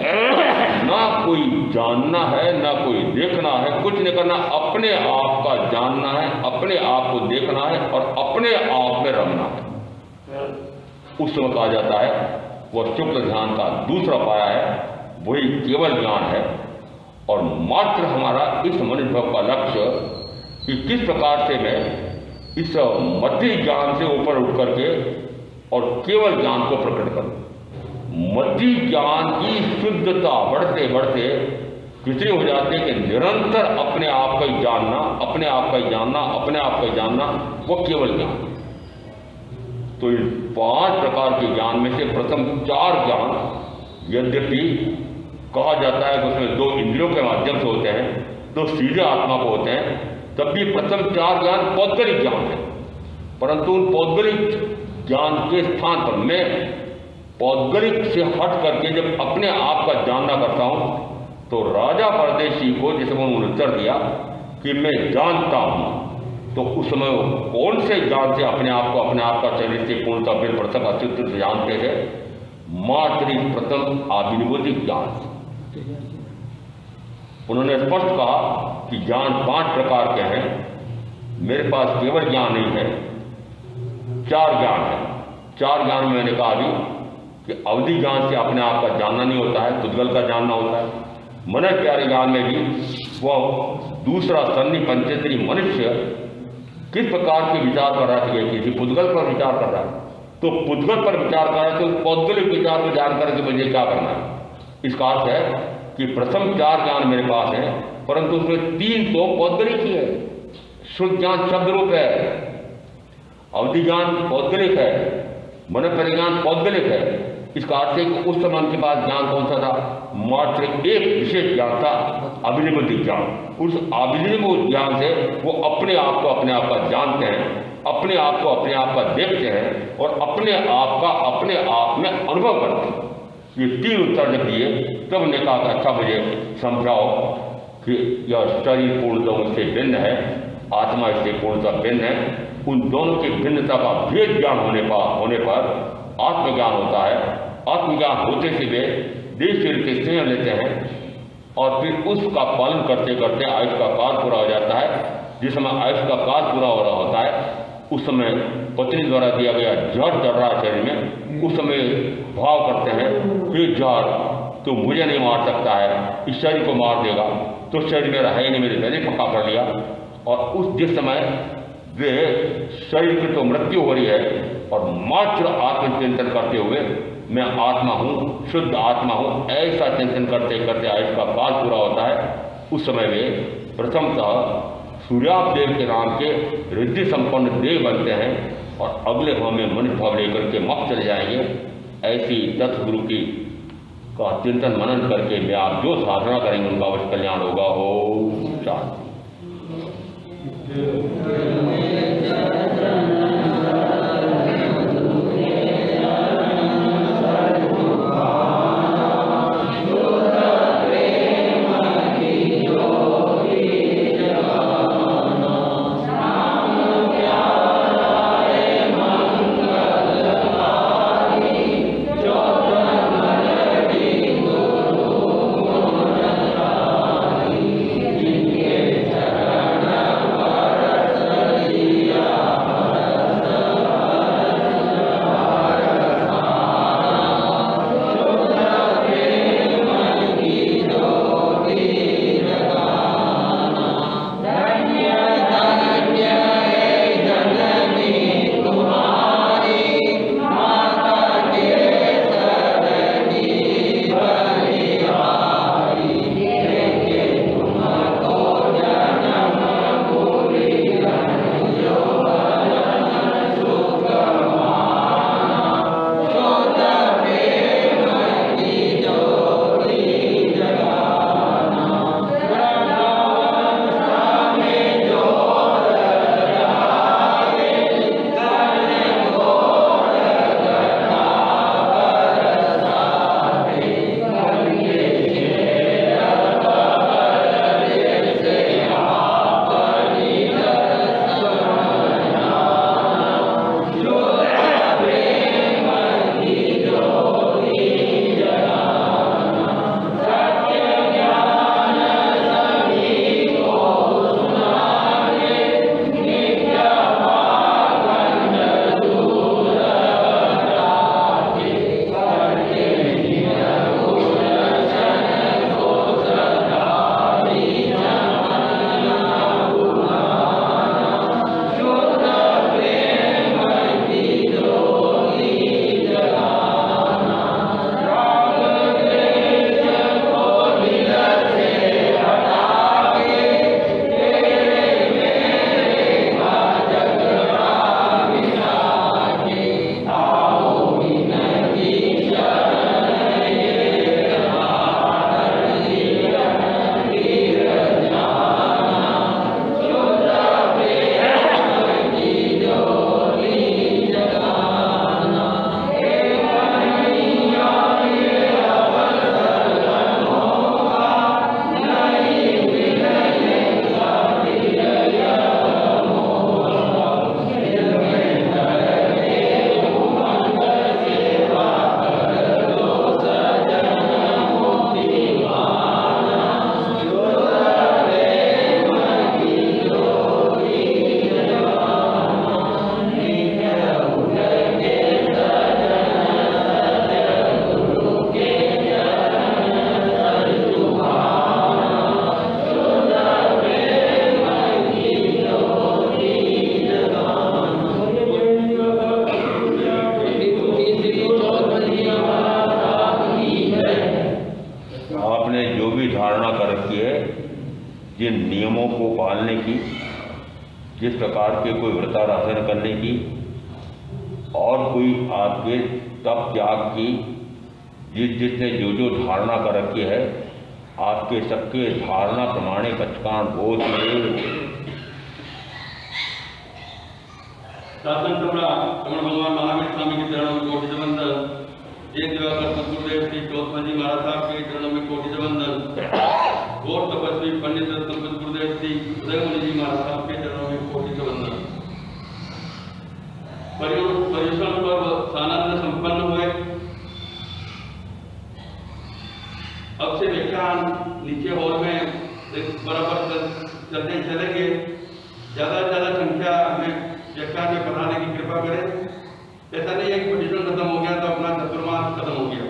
है ना कोई जानना है, ना कोई देखना है, कुछ नहीं करना, अपने आप का जानना है, अपने आप को देखना है और अपने आप में रमना है। उस समय कहा जाता है वह शुक्ल ध्यान का दूसरा पाया है, वही केवल ज्ञान है। और मात्र हमारा इस मनुष्य भाव का लक्ष्य कि किस प्रकार से मैं इस मध्य ज्ञान से ऊपर उठ करके और केवल ज्ञान को प्रकट करूं। मध्य ज्ञान की शुद्धता बढ़ते बढ़ते कितनी हो जाती है कि निरंतर अपने आप का ही जानना, अपने आप का ही जानना, अपने आप का ही जानना, वो केवल ज्ञान। तो इन 5 प्रकार के ज्ञान में से प्रथम 4 ज्ञान यद्यपि कहा जाता है कि उसमें 2 इंद्रियों के माध्यम से होते हैं, 2 सीधे आत्मा को होते हैं, तब भी प्रथम 4 ज्ञान पौद्गलिक ज्ञान है। परंतु उन पौद्गलिक ज्ञान के स्थान पर मैं पौद्गलिक से हट करके जब अपने आप का जानना करता हूं, तो राजा परदेशी को जिसमें उन्होंने उत्तर दिया कि मैं जानता हूं, तो उस समय वो कौन से ज्ञान से अपने आप को, अपने आप का शरीर से पूर्णतः फिर पृथक अस्तित्व से जानते थे? मात्र प्रथम आविर्भूति ज्ञान से। उन्होंने स्पष्ट कहा कि ज्ञान 5 प्रकार के हैं, मेरे पास केवल ज्ञान नहीं है, 4 ज्ञान है। 4 ज्ञान में मैंने कहा अभी कि अवधि ज्ञान से अपने आप का जानना नहीं होता है, पुद्गल का जानना होता है। मन प्यारे ज्ञान में भी वह दूसरा सन्नी पंचेंद्री मनुष्य किस प्रकार के विचार कर रहा है, किसी पुद्गल पर विचार कर रहा है, तो पुद्गल पर विचार कर रहा है, तो पौद्गलिक विचार को जान करके मुझे क्या करना है। इसका अर्थ है कि प्रथम 4 ज्ञान मेरे पास है, परंतु उसमें 3 तो पौद्गलिक ही है। शुद्ध ज्ञान शब्द रूप है, अवधि ज्ञान पौद्गलिक है, मन परिज्ञान पौद्गलिक है, इसका अर्थ है कि उस समय उनके पास ज्ञान कौन सा था? मात्र एक विशेष ज्ञान था, अभिनिबद्ध ज्ञान। उस अभिनिबद्ध ज्ञान से वो अपने आप का जानते हैं, अपने आप का देखते हैं और अपने आप में अनुभव करते हैं। ये 3 उत्तर जब दिए तब उन्होंने कहा कि अच्छा मुझे समझाओ कि यह शरीर पूर्णतः उससे भिन्न है, आत्मा इससे पूर्णतः भिन्न है। उन दोनों की भिन्नता का भेद ज्ञान होने पर आत्मज्ञान होता है। आत्मज्ञान होते से वे देह शरीर के स्नेह लेते हैं और फिर उसका पालन करते करते आयुष का काल पूरा हो जाता है। जिस समय आयुष का काल पूरा हो रहा होता है उस समय पत्नी द्वारा दिया गया जहर चढ़ रहा है शरीर में, उस समय भाव करते हैं कि जहर तो मुझे नहीं मार सकता है, इस शरीर को मार देगा, तो शरीर मेरा है नहीं, मेरे गले पक्का कर लिया। और जिस समय वे शरीर की तो मृत्यु हो रही है और मात्र आत्मचिंतन करते हुए मैं आत्मा हूँ, शुद्ध आत्मा हूँ, ऐसा चिंतन करते करते आयुष का काल पूरा होता है। उस समय वे प्रथमतः सूर्याप देव के नाम के रिद्धि संपन्न देव बनते हैं और अगले भाव में मनुष्य भाव लेकर के मत चले जाएंगे। ऐसी सतगुरु की का चिंतन मनन करके मैं आप जो साधना करेंगे उनका अवश्य कल्याण होगा। ओम शांति। जिन नियमों को पालने की, जिस प्रकार के कोई व्रताराधन करने की और कोई आपके तप त्याग की जिसने जो धारणा कर रखी है, आपके सबके धारणा प्रमाणे कचकान बोध शासन कमण भगवान महावीर स्वामी के चरणों में कोटि वंदन। जय दिवाकर सतगुरुदेव श्री चौथमा जी महाराज साहब के चरणों में कोटि वंदन। गौर तपस्वी पंडित रत्न गुरुदेव श्री उदयमुनि जी महाराज साहब के चरणों में कोटि वंदन। पर्युषण पर्व सानंद संपन्न हुए। अब से व्याख्यान नीचे हॉल में बराबर चलते चलेंगे। ज्यादा से ज्यादा संख्या में व्याख्यान में पढ़ाने की कृपा करें। ऐसा नहीं है कि पर्युषण खत्म हो गया तो अपना चतुर्मास खत्म हो गया।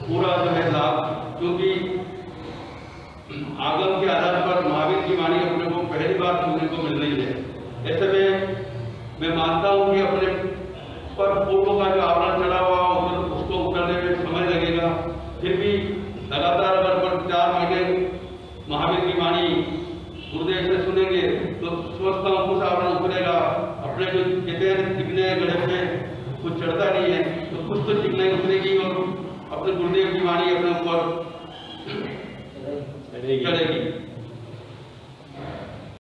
पूरा जो है लाभ, क्योंकि आगम के आधार पर महावीर की वाणी अपने को पहली बार सुनने को मिल रही है। ऐसे में मैं मानता हूं कि अपने पर पूर्व का जो आवरण चढ़ा हुआ उसको उतरने में समय लगेगा। फिर भी लगातार अगर पर 4 महीने महावीर की वाणी गुरुदेव से सुनेंगे तो समझता हूँ कुछ आवरण उतरेगा। अपने जो कहते हैं चिकने गड़े पे कुछ चढ़ता नहीं है, तो कुछ तो चिकनाई उतरेगी और अपने गुरुदेव की वाणी अपने ऊपर चढ़ेगी।